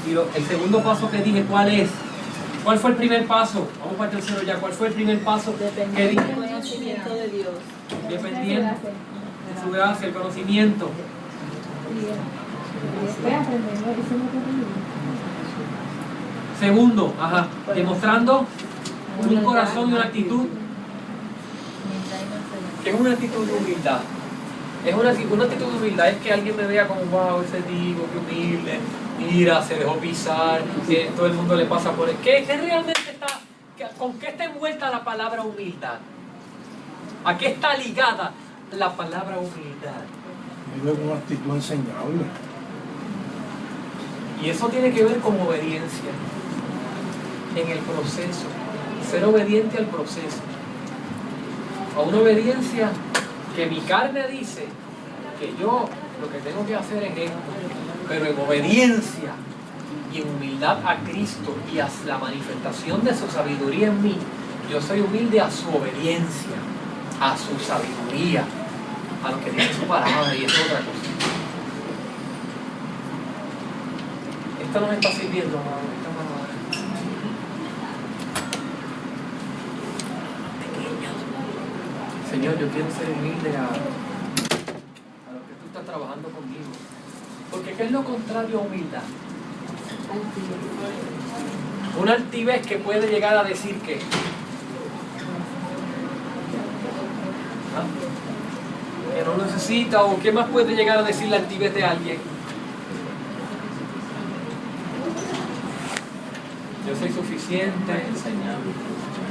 Y el segundo paso que dije, ¿cuál es? ¿Cuál fue el primer paso? Vamos para el tercero ya. ¿Cuál fue el primer paso que dije? El conocimiento de Dios. Dependiendo de su gracia, el conocimiento. Segundo, demostrando un corazón y una actitud. ¿Qué es una actitud de humildad? Una actitud de humildad es que alguien me vea como, wow, ese tipo, qué humilde, mira, se dejó pisar, todo el mundo le pasa por él. ¿Qué realmente está, con qué está envuelta la palabra humildad? ¿A qué está ligada la palabra humildad? Vive con una actitud enseñable. Y eso tiene que ver con obediencia en el proceso. Ser obediente al proceso. A una obediencia que mi carne dice que yo lo que tengo que hacer es esto, pero en obediencia y en humildad a Cristo y a la manifestación de su sabiduría en mí, yo soy humilde a su obediencia, a su sabiduría, a lo que dice su palabra, y es otra cosa. Esto no me está sirviendo, amado. Señor, yo quiero ser humilde a lo que tú estás trabajando conmigo. Porque ¿qué es lo contrario a humildad? Una altivez que puede llegar a decir que no necesita, o qué más puede llegar a decir la altivez de alguien. Yo soy suficiente, Enseñable,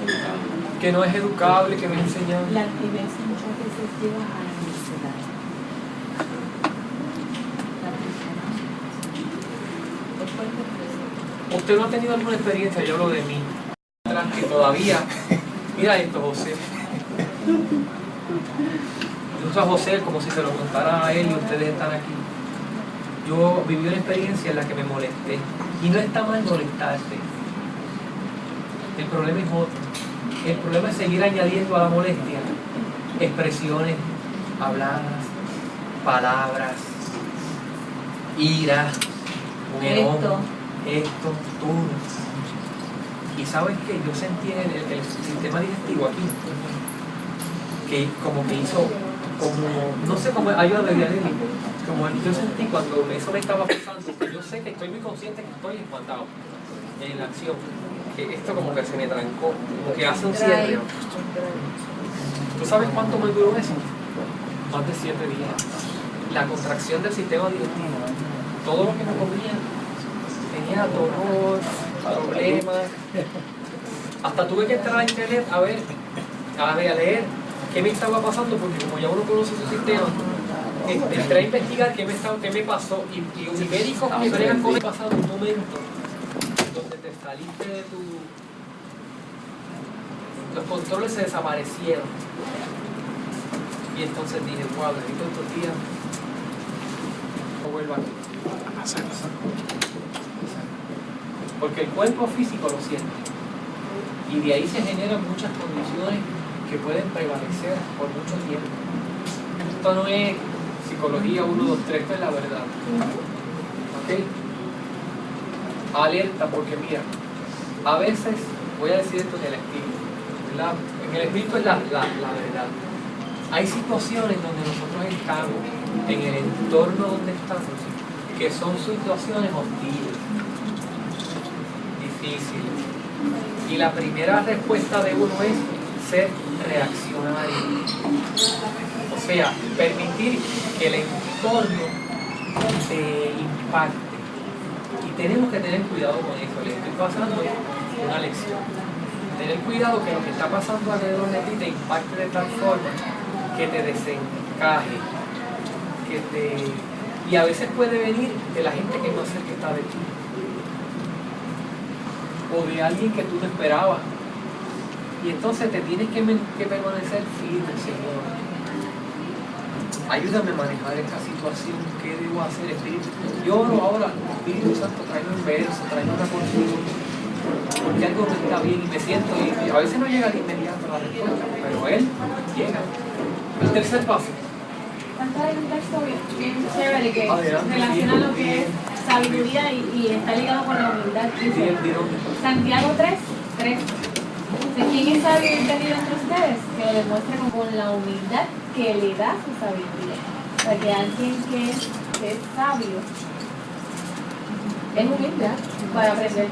educable. que no es educable, que no es enseñable. La altivez muchas veces lleva a la necedad. La tristeza. ¿Usted no ha tenido alguna experiencia? Yo hablo de mí. Que todavía, mira esto, José. Yo uso a José como si se lo contara a él y ustedes están aquí. Yo viví una experiencia en la que me molesté. Y no está mal molestarse. El problema es otro. El problema es seguir añadiendo a la molestia expresiones habladas, palabras, ira, un enojo, esto, tú. Y sabes que yo sentí en el sistema digestivo aquí, que como que hizo, como, no sé cómo, ayuda de dialéctico, como yo sentí cuando eso me estaba pasando, que yo sé que estoy muy consciente que estoy espantado en la acción, que esto como que se me trancó, como que hace un cierre. ¿Tú sabes cuánto me duró eso? Más de 7 días. La contracción del sistema digestivo, todo lo que me comía tenía dolor, problemas. Hasta tuve que entrar a internet a leer qué me estaba pasando, porque como ya uno conoce su sistema, entré a investigar qué me pasó y médicos que bregan con pasado un momento donde te saliste de los controles se desaparecieron. Y entonces dije, wow, necesito estos días no vuelva aquí. Porque el cuerpo físico lo siente. Y de ahí se generan muchas condiciones que pueden prevalecer por mucho tiempo. Esto no es psicología 1, 2, 3, esto es la verdad. ¿Ok? Alerta, porque mira, a veces, voy a decir esto en el espíritu, ¿verdad? En el espíritu es la verdad. Hay situaciones donde nosotros estamos, en el entorno donde estamos, que son situaciones hostiles, difíciles. Y la primera respuesta de uno es ser reaccionario. O sea, permitir que el entorno te impacte. Y tenemos que tener cuidado con eso. Le estoy pasando una lección. Tener cuidado que lo que está pasando alrededor de ti te impacte de tal forma que te desencaje. Y a veces puede venir de la gente que no sé que está de ti. O de alguien que tú no esperabas. Y entonces te tienes que permanecer firme, Señor. Ayúdame a manejar esta situación. ¿Qué debo hacer, Espíritu? Yo oro ahora, Espíritu Santo, tráeme un verso, tráeme una porción. Porque algo no está bien y me siento, y a veces no llega de inmediato la respuesta, pero Él llega. El tercer paso. Hay un texto bien chévere que Adelante, relaciona lo que es sabiduría y está ligado con la humildad. Dice, Santiago 3:3. ¿Quién es sabio y entendido entre ustedes? Que lo demuestre con la humildad que le da su sabiduría. O sea, que alguien que es sabio es humilde para aprender.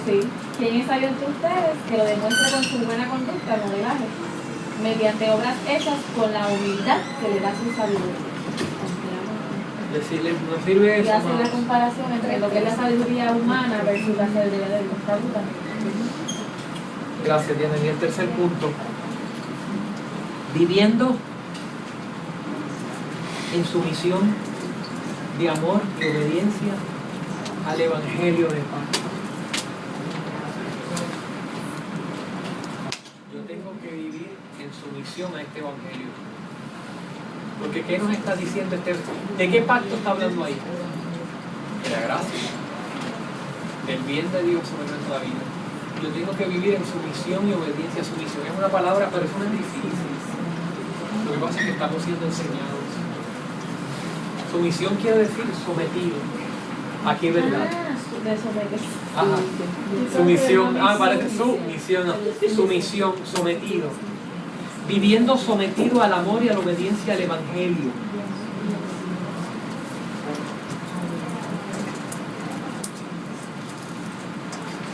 Sí. ¿Quién es sabio entre ustedes? Que lo demuestre con su buena conducta, modelaje, mediante obras hechas con la humildad que le da su sabiduría. Decirle, no sirve Y eso. hacer la comparación entre lo que es la sabiduría humana versus la sabiduría de Dios. Gracias, Diana. Y el tercer punto. Viviendo en sumisión de amor y obediencia al Evangelio de paz. Yo tengo que vivir en sumisión a este Evangelio. Porque ¿qué nos está diciendo este? ¿De qué pacto está hablando ahí? De la gracia. Del bien de Dios sobre nuestra vida. Yo tengo que vivir en sumisión y obediencia. Sumisión es una palabra, pero eso no es difícil. Lo que pasa es que estamos siendo enseñados. Sumisión quiere decir sometido. Aquí es verdad. Ajá. Sumisión. Parece sumisión. No. Sumisión, sometido. Viviendo sometido al amor y a la obediencia al Evangelio.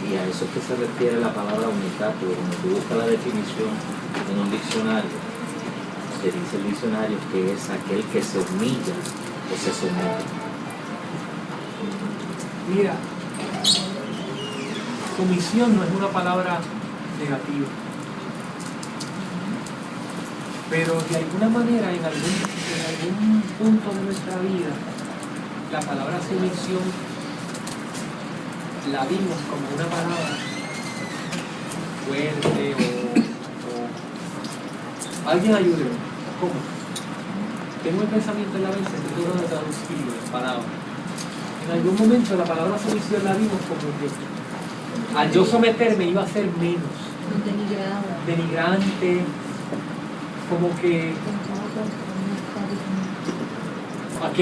Y a eso es que se refiere la palabra humildad, porque cuando tú buscas la definición en un diccionario, se dice el diccionario que es aquel que se humilla o se somete. Mira, sumisión no es una palabra negativa. Pero de alguna manera, en algún punto de nuestra vida, la palabra sumisión la vimos como una palabra fuerte o alguien ayúdeme. ¿Cómo? Tengo el pensamiento en la mente, estoy tratando de traducirlo en palabras. En algún momento la palabra sumisión la vimos como que al yo someterme iba a ser menos denigrante, como que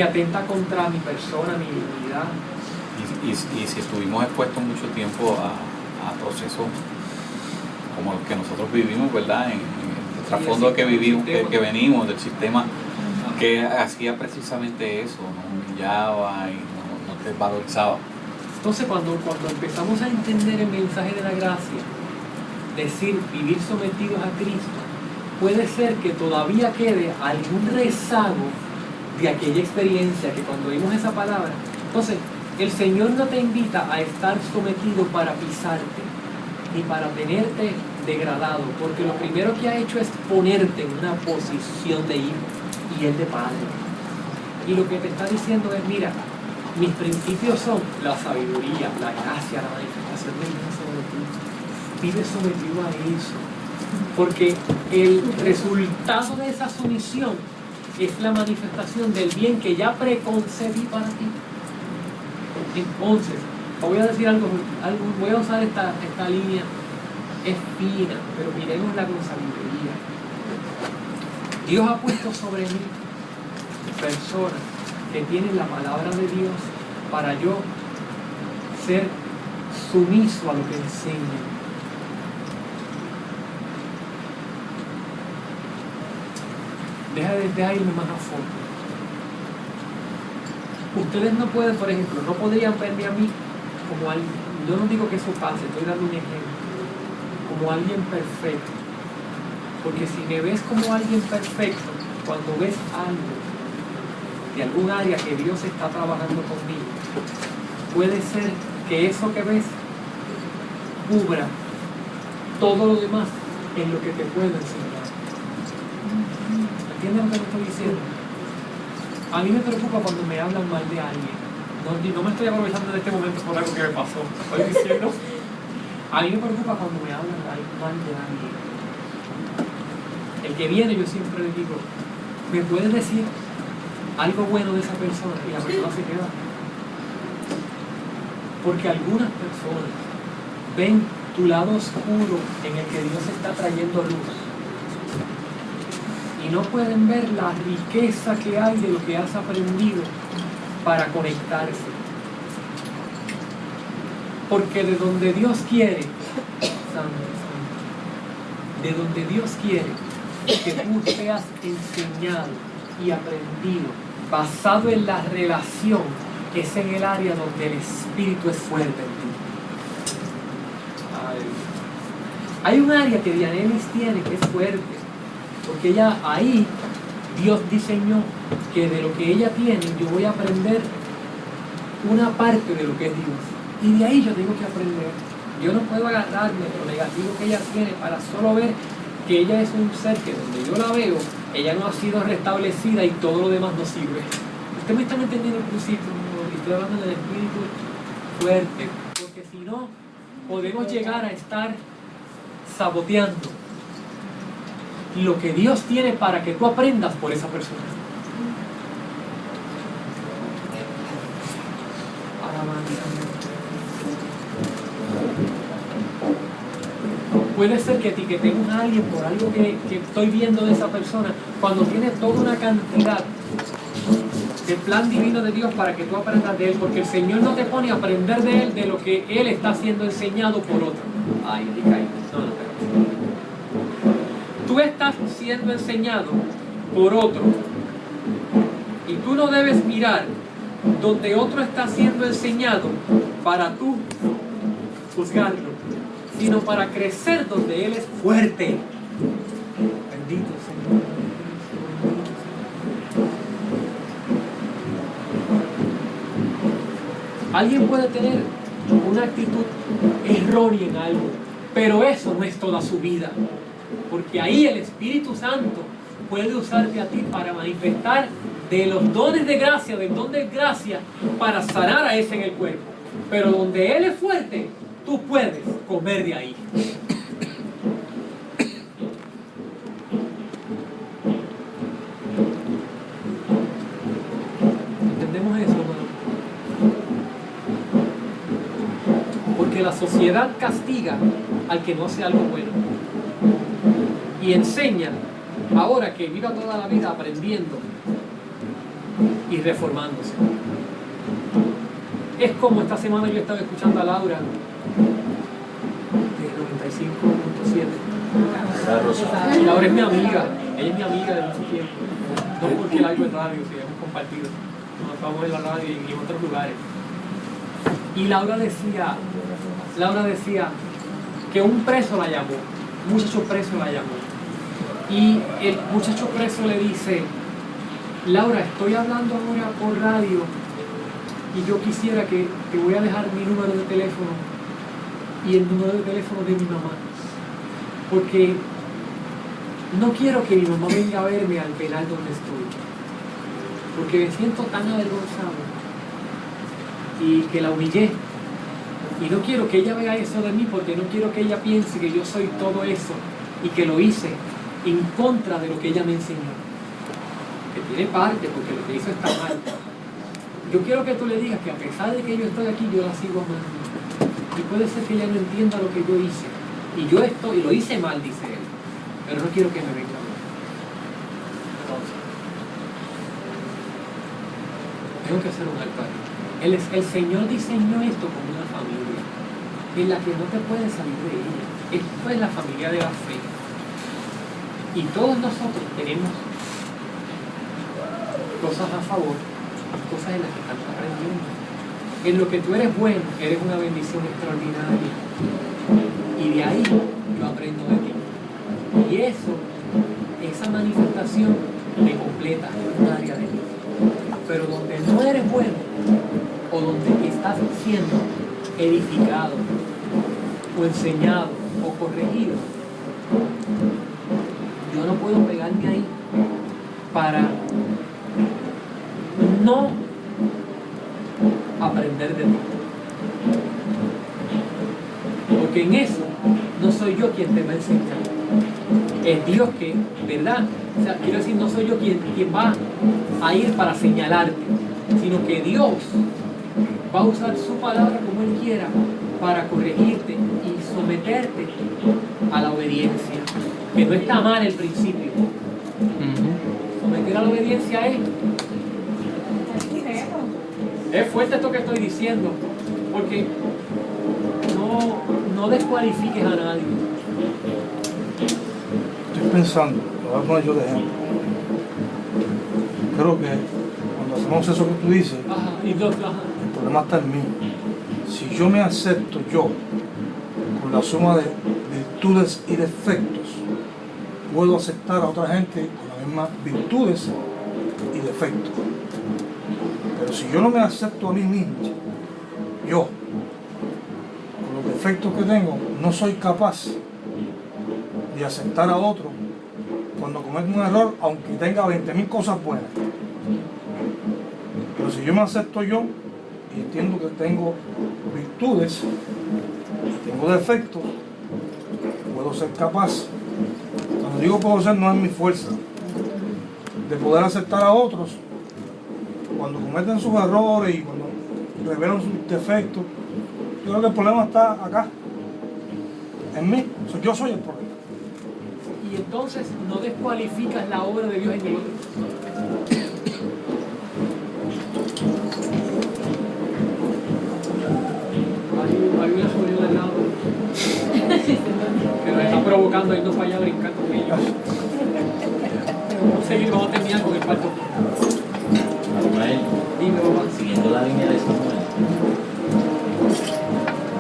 atenta contra mi persona, mi dignidad. Y si estuvimos expuestos mucho tiempo a procesos como los que nosotros vivimos, ¿verdad? En el trasfondo que vivimos, que venimos del sistema que hacía precisamente eso, nos humillaba y no te valorizaba. Entonces cuando empezamos a entender el mensaje de la gracia, decir vivir sometidos a Cristo, puede ser que todavía quede algún rezago de aquella experiencia que cuando oímos esa palabra. Entonces, el Señor no te invita a estar sometido para pisarte, ni para tenerte degradado, porque lo primero que ha hecho es ponerte en una posición de hijo y él de padre. Y lo que te está diciendo es, mira, mis principios son la sabiduría, la gracia, la manifestación de Dios sobre ti. Vive sometido a eso, porque el resultado de esa sumisión es la manifestación del bien que ya preconcebí para ti. Entonces, voy a decir algo, voy a usar esta línea, es fina, pero miremosla con sabiduría. Dios ha puesto sobre mí personas que tienen la palabra de Dios para yo ser sumiso a lo que enseñan. Deja irme más a fondo. Ustedes no pueden, por ejemplo, no podrían verme a mí como alguien, yo no digo que eso pase, estoy dando un ejemplo, como alguien perfecto. Porque si me ves como alguien perfecto, cuando ves algo de algún área que Dios está trabajando conmigo, puede ser que eso que ves cubra todo lo demás en lo que te puedo enseñar. ¿Entienden lo que estoy diciendo? A mí me preocupa cuando me hablan mal de alguien. No me estoy aprovechando de este momento por algo que me pasó. Estoy diciendo, a mí me preocupa cuando me hablan mal de alguien. El que viene, yo siempre le digo, ¿me puedes decir algo bueno de esa persona? Y la persona se queda. Porque algunas personas ven tu lado oscuro en el que Dios está trayendo luz. Y no pueden ver la riqueza que hay de lo que has aprendido para conectarse. Porque de donde Dios quiere, de donde Dios quiere que tú seas enseñado y aprendido, basado en la relación, es en el área donde el Espíritu es fuerte en ti. Hay un área que Dianelis tiene que es fuerte. Porque ella ahí, Dios diseñó que de lo que ella tiene, yo voy a aprender una parte de lo que es Dios. Y de ahí yo tengo que aprender. Yo no puedo agarrarme lo negativo que ella tiene para solo ver que ella es un ser que donde yo la veo, ella no ha sido restablecida y todo lo demás no sirve. ¿Ustedes me están entendiendo el principio? Estoy hablando del espíritu fuerte. Porque si no, podemos llegar a estar saboteando lo que Dios tiene para que tú aprendas por esa persona. Puede ser que etiquetemos a alguien por algo que estoy viendo de esa persona, cuando tiene toda una cantidad de plan divino de Dios para que tú aprendas de Él, porque el Señor no te pone a aprender de Él de lo que Él está siendo enseñado por otro. Ay, no. Tú estás siendo enseñado por otro y tú no debes mirar donde otro está siendo enseñado para tú juzgarlo, sino para crecer donde Él es fuerte. Bendito Señor. Alguien puede tener una actitud errónea en algo, pero eso no es toda su vida, porque ahí el Espíritu Santo puede usarte a ti para manifestar de los dones de gracia, del don de gracia, para sanar a ese en el cuerpo. Pero donde Él es fuerte, tú puedes comer de ahí. ¿Entendemos eso, hermano? Porque la sociedad castiga al que no hace algo bueno y enseña ahora que viva toda la vida aprendiendo y reformándose. Es como esta semana yo estaba escuchando a Laura de 95.7. Y Laura es mi amiga, ella es mi amiga de mucho tiempo. No porque la hago en radio, si hemos compartido. Nos vamos en la radio y en otros lugares. Y Laura decía que un preso la llamó, un muchacho preso la llamó. Y el muchacho preso le dice: Laura, estoy hablando ahora por radio y yo quisiera que te voy a dejar mi número de teléfono y el número de teléfono de mi mamá, porque no quiero que mi mamá venga a verme al penal donde estoy, porque me siento tan avergonzado y que la humillé, y no quiero que ella vea eso de mí, porque no quiero que ella piense que yo soy todo eso y que lo hice en contra de lo que ella me enseñó, que tiene parte porque lo que hizo está mal. Yo quiero que tú le digas que a pesar de que yo estoy aquí, yo la sigo amando. Y puede ser que ella no entienda lo que yo hice. Y yo lo hice mal, dice él. Pero no quiero que me venga a ver. Entonces, tengo que hacer un alto ahí. El Señor diseñó esto como una familia, en la que no te puedes salir de ella. Esto es la familia de la fe. Y todos nosotros tenemos cosas a favor, cosas en las que estamos aprendiendo. En lo que tú eres bueno, eres una bendición extraordinaria. Y de ahí yo aprendo de ti. Y esa manifestación me completa en un área de ti. Pero donde no eres bueno, o donde estás siendo edificado, o enseñado, o corregido, yo no puedo pegarme ahí para no aprender de ti. Porque en eso no soy yo quien te va a enseñar. Es Dios que, ¿verdad? O sea, quiero decir, no soy yo quien va a ir para señalarte, sino que Dios va a usar su palabra como Él quiera para corregirte y someterte a la obediencia. Que no está mal el principio. Someter a la obediencia es fuerte esto que estoy diciendo, porque no descualifiques a nadie. Estoy pensando, lo voy a poner yo de ejemplo. Creo que cuando hacemos eso que tú dices, el problema está en mí. Si yo me acepto yo con la suma de virtudes y defectos, puedo aceptar a otra gente con las mismas virtudes y defectos. Pero si yo no me acepto a mí mismo, yo, con los defectos que tengo, no soy capaz de aceptar a otro cuando comete un error, aunque tenga 20.000 cosas buenas. Pero si yo me acepto yo y entiendo que tengo virtudes, tengo defectos, puedo ser capaz. Cuando digo puedo ser, no es mi fuerza, de poder aceptar a otros cuando cometen sus errores y cuando revelan sus defectos. Yo creo que el problema está acá, en mí. Yo soy el problema. Y entonces no descualificas la obra de Dios en el otro. Hay una sobrina al lado que nos está provocando a irnos para allá a brincar con ellos. Vamos a seguir, vamos a terminar con el parto. Samuel, Dime, papá. siguiendo la línea de Samuel,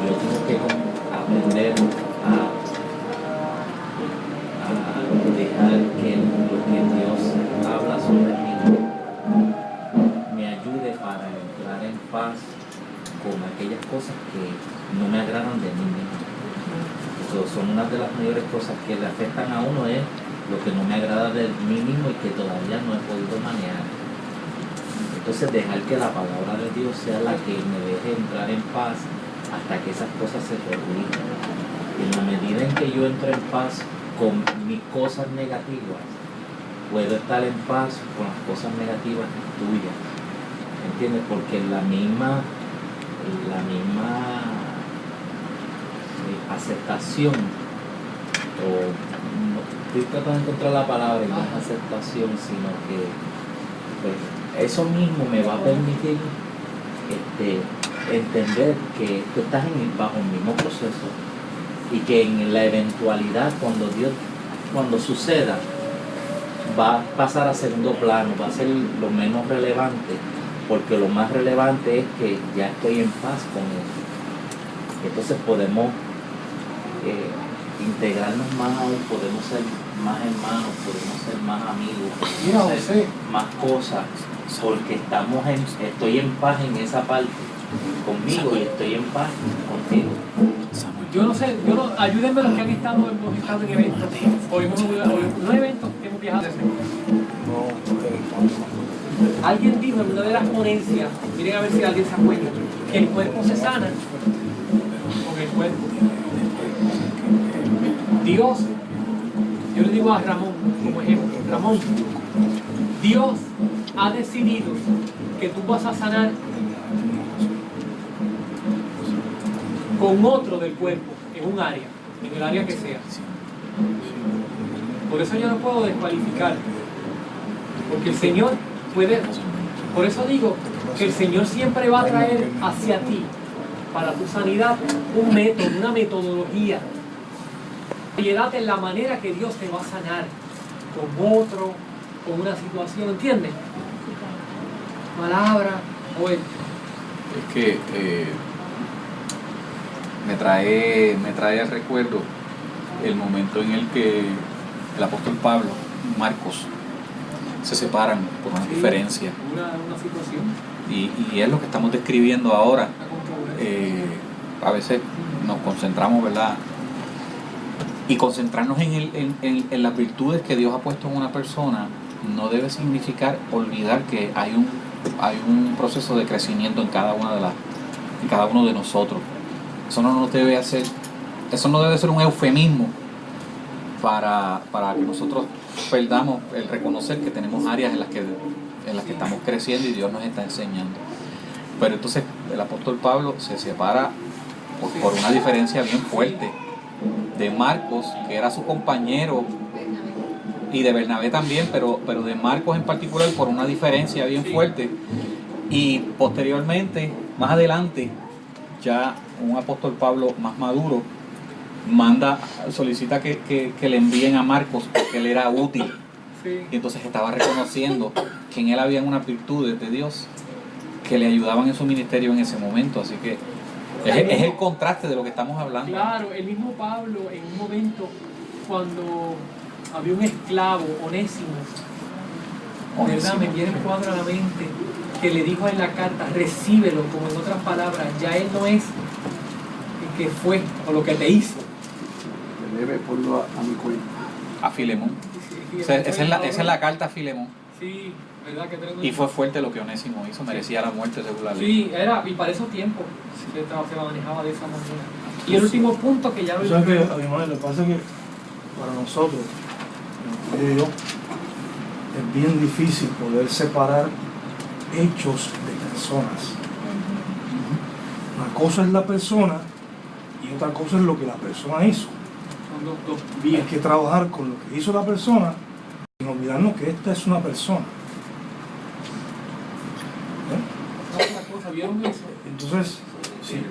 yo tengo que aprender a dejar que lo que Dios habla sobre mí me ayude para entrar en paz con aquellas cosas que no me agradan de mí mismo. Eso son una de las mayores cosas que le afectan a uno, es lo que no me agrada de mí mismo y que todavía no he podido manejar. Entonces dejar que la palabra de Dios sea la que me deje entrar en paz hasta que esas cosas se corrijan. Y en la medida en que yo entro en paz con mis cosas negativas, puedo estar en paz con las cosas negativas tuyas. ¿Entiendes? Porque la misma aceptación, o no estoy tratando de encontrar la palabra, y no es aceptación, sino que pues, eso mismo me va a permitir entender que tú estás bajo el mismo proceso y que en la eventualidad, cuando suceda, va a pasar a segundo plano, va a ser lo menos relevante, porque lo más relevante es que ya estoy en paz con eso. Entonces podemos integrarnos más aún, podemos ser más hermanos, podemos ser más amigos, podemos hacer más cosas, porque estoy en paz en esa parte conmigo y estoy en paz contigo. Yo no sé, ayúdenme los que hemos estado en eventos, no eventos que hemos viajado. Alguien dijo en una de las ponencias, miren a ver si alguien se acuerda, que el cuerpo se sana con el cuerpo. Dios, yo le digo a Ramón como ejemplo, Ramón, Dios ha decidido que tú vas a sanar con otro del cuerpo, en un área, en el área que sea. Por eso yo no puedo descualificar, porque el Señor puede, por eso digo que el Señor siempre va a traer hacia ti, para tu sanidad, un método, una metodología. Piedad en la manera que Dios te va a sanar, con otro, con una situación, ¿entiendes? Palabra, o el... Es que me trae al recuerdo el momento en el que el apóstol Pablo y Marcos se separan por una diferencia. Una situación. Y es lo que estamos describiendo ahora. A veces nos concentramos, ¿verdad? Y concentrarnos en las virtudes que Dios ha puesto en una persona no debe significar olvidar que hay un proceso de crecimiento en cada uno de nosotros. Eso no debe ser un eufemismo para que nosotros perdamos el reconocer que tenemos áreas en las que estamos creciendo y Dios nos está enseñando. Pero entonces el apóstol Pablo se separa por una diferencia bien fuerte de Marcos, que era su compañero, y de Bernabé también, pero de Marcos en particular por una diferencia bien fuerte. Y posteriormente, más adelante, ya un apóstol Pablo más maduro solicita que le envíen a Marcos porque él era útil. Y entonces estaba reconociendo que en él había unas virtudes de Dios que le ayudaban en su ministerio en ese momento. Así que es el contraste de lo que estamos hablando. Claro, el mismo Pablo en un momento cuando había un esclavo, Onésimo, ¿verdad? Me viene el cuadro a la mente, que le dijo en la carta, recíbelo, como en otras palabras, ya él no es el que fue o lo que te hizo. Debe ponlo a mi cuenta. A Filemón. Esa es la carta a Filemón. Sí, ¿verdad? Y fue fuerte lo que Onésimo hizo, merecía la muerte según la ley. Sí, y para esos tiempos se manejaba de esa manera. Y el último punto que ya lo... O sea que, además, lo que pasa es que para nosotros, yo, es bien difícil poder separar hechos de personas. Una cosa es la persona y otra cosa es lo que la persona hizo. Son dos Hay vías. que trabajar con lo que hizo la persona sin olvidarnos que esta es una persona. Otra cosa, ¿vieron eso? Entonces, si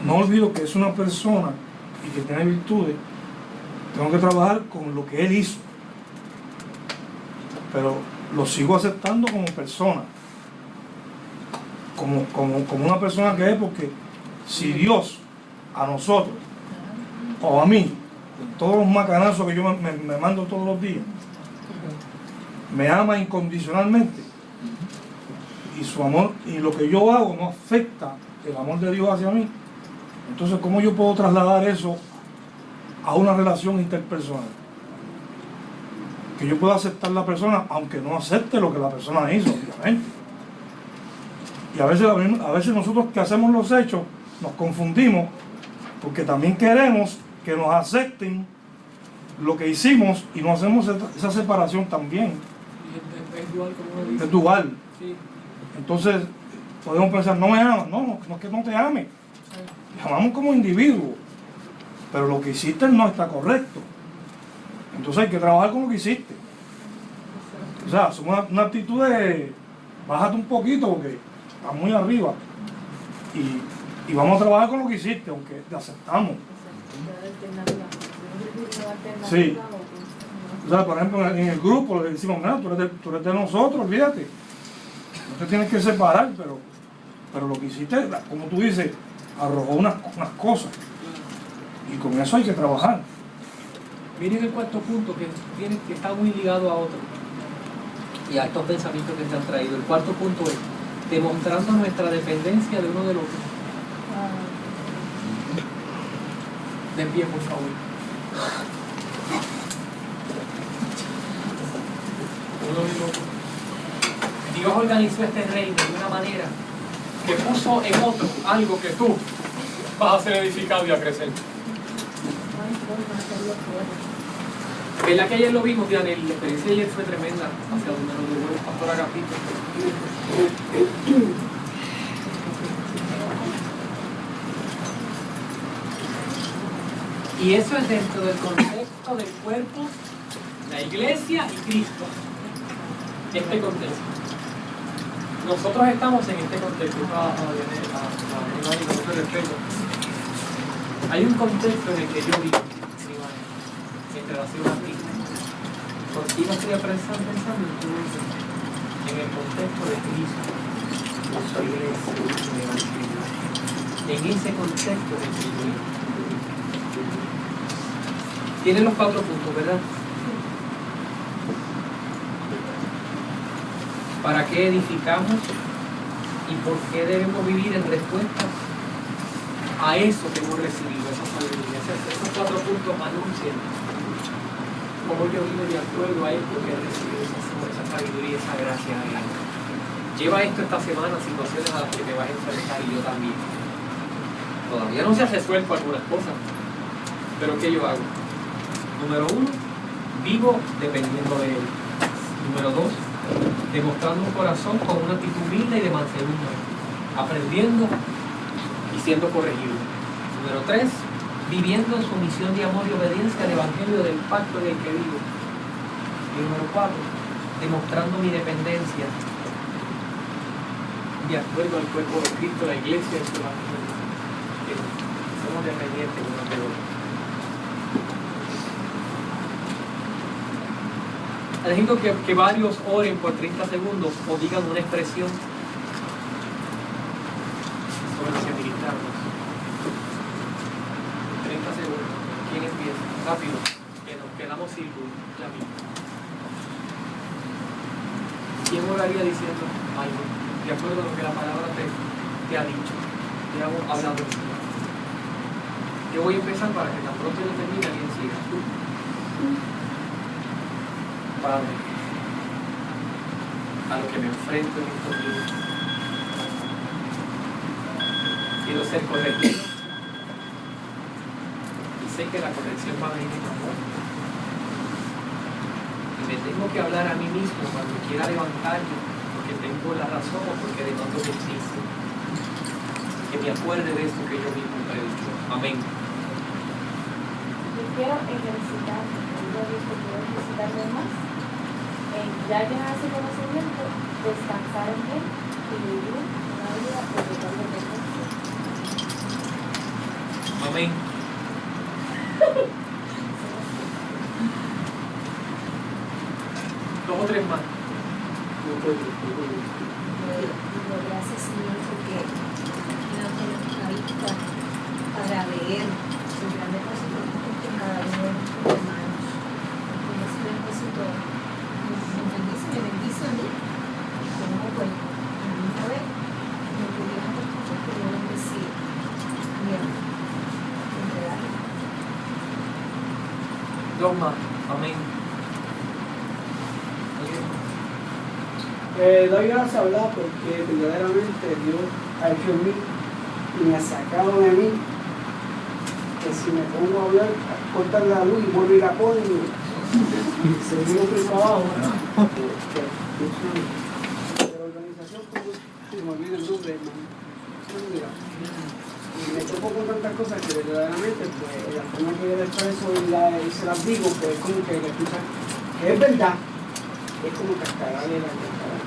no olvido que es una persona y que tiene virtudes, tengo que trabajar con lo que él hizo, pero lo sigo aceptando como persona, como una persona que es, porque si Dios a nosotros o a mí, con todos los macanazos que yo me mando todos los días, me ama incondicionalmente, y su amor y lo que yo hago no afecta el amor de Dios hacia mí, entonces ¿cómo yo puedo trasladar eso a una relación interpersonal? Que yo pueda aceptar la persona aunque no acepte lo que la persona hizo, obviamente. Y a veces nosotros que hacemos los hechos nos confundimos porque también queremos que nos acepten lo que hicimos y no hacemos esa separación también. Es dual, como uno dice. Es dual. Sí. Entonces podemos pensar, no me amas, no es que no te ame, te amamos como individuo, pero lo que hiciste no está correcto. Entonces hay que trabajar con lo que hiciste. O sea, es una actitud de bájate un poquito porque estás muy arriba y vamos a trabajar con lo que hiciste, aunque te aceptamos. Sí. O sea, por ejemplo, en el grupo le decimos, mira, tú eres de nosotros, olvídate. No te tienes que separar, pero lo que hiciste, como tú dices, arrojó unas cosas. Y con eso hay que trabajar. Miren el cuarto punto que está muy ligado a otro y a estos pensamientos que se han traído. El cuarto punto es demostrando nuestra dependencia de uno del otro. De pie, por favor. Uno del otro. Dios organizó este reino de una manera que puso en otro algo que tú vas a ser edificado y a crecer. ¿Verdad que ayer lo vimos, Diana? La experiencia de ayer fue tremenda hacia donde nos llevó el pastor Agapito. Y eso es dentro del contexto del cuerpo, la iglesia y Cristo. Este contexto. Nosotros estamos en este contexto. Hay un contexto en el que yo vivo. En relación a Cristo. Contigo estoy pensando en el contexto de Cristo, de su iglesia, del evangelio. En ese contexto de que yo vivo. Tienen los 4 puntos, ¿verdad? ¿Para qué edificamos? ¿Y por qué debemos vivir en respuesta a eso que hemos recibido, esa sabiduría? Esos 4 puntos anuncian cómo yo vivo de acuerdo a esto que he recibido esa sabiduría, esa gracia de Dios. Lleva esto esta semana, situaciones a las que te vas a enfrentar y yo también. Todavía no se ha resuelto algunas cosas, pero ¿qué yo hago? Número 1, vivo dependiendo de Él. Número 2, demostrando un corazón con una actitud humilde y de mansedumbre, aprendiendo y siendo corregido. Número 3, viviendo en su misión de amor y obediencia al evangelio del pacto en el que vivo. Y número 4, demostrando mi dependencia de acuerdo al cuerpo de Cristo, la iglesia y su evangelio. Somos dependientes unos de otros. Necesito que varios oren por 30 segundos o digan una expresión sobre lo que ministramos. 30 segundos. ¿Quién empieza? Rápido. Que nos quedamos sin luz. Ya mismo. ¿Quién oraría diciendo algo de acuerdo a lo que la palabra te ha dicho? Te ha hablado. Yo voy a empezar para que tan pronto yo termine alguien siga. Padre, a lo que me enfrento en estos días, quiero ser corregido y sé que la corrección va a venir en amor y me tengo que hablar a mí mismo cuando quiera levantarme porque tengo la razón o porque demando justicia, que me acuerde de esto que yo mismo predico. Amén. Yo quiero ejercitar, más en ya llenar ese conocimiento, descansar en Él y vivir una vida de total dependencia. Amén. Dos o tres más. Gracias, Señor, porque no tenemos la vista para leer su gran depósito con cada uno de nuestros hermanos. Con ese depósito me bendice a mí como bueno. Dos más. Amén. Doy gracias, ¿verdad? Porque verdaderamente Dios ha hecho en mí y me ha sacado de mí. Que si me pongo a hablar, a cortar la luz y vuelvo y la pongo y seguimos por el trabajo. De la organización, pues, me olvido el nombre, hermano. Y me toco con tantas cosas que verdaderamente, pues, la forma que yo le expreso y se las digo, pues es como que la escuchan, que es verdad, es como cascararle la cascada.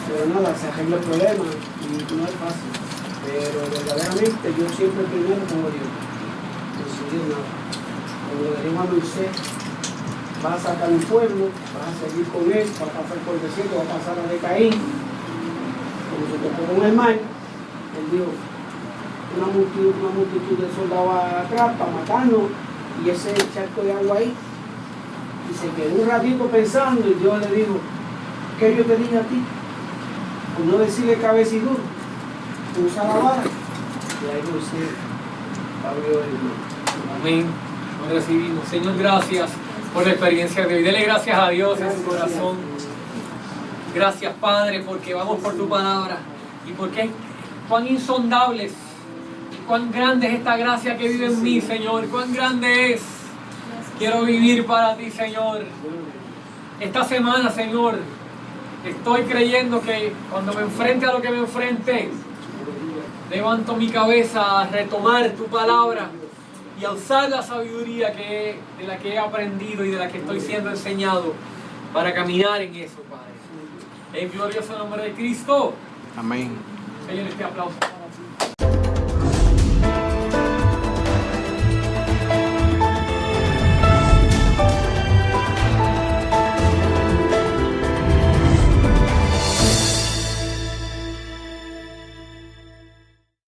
Pero nada, se arregla el problema y no es fácil. Pero verdaderamente yo siempre primero pongo a Dios. No soy Dios nada. Como le digo a Moisés, vas a sacar un pueblo, vas a seguir con él, vas a pasar por el desierto, vas a pasar a de Caín. Como se tocó con el mar, él dijo, una multitud de soldados atrás para matarnos y ese charco de agua ahí. Y se quedó un ratito pensando y Dios le dijo, ¿qué yo te dije a ti? Por no decirle cabeza y duro, usa la vara. Y ahí Moisés abrió el mar. Amén. Lo recibimos. Señor, gracias por la experiencia de hoy. Dele gracias a Dios en su corazón. Gracias, Padre, porque vamos por tu palabra y porque cuán insondables, cuán grande es esta gracia que vive en mí, Señor. Cuán grande es. Quiero vivir para ti, Señor. Esta semana, Señor, estoy creyendo que cuando me enfrente a lo que me enfrente, levanto mi cabeza a retomar tu palabra y a usar la sabiduría de la que he aprendido y de la que estoy siendo enseñado para caminar en eso, Padre. En glorioso nombre de Cristo. Amén. Señor, este aplauso.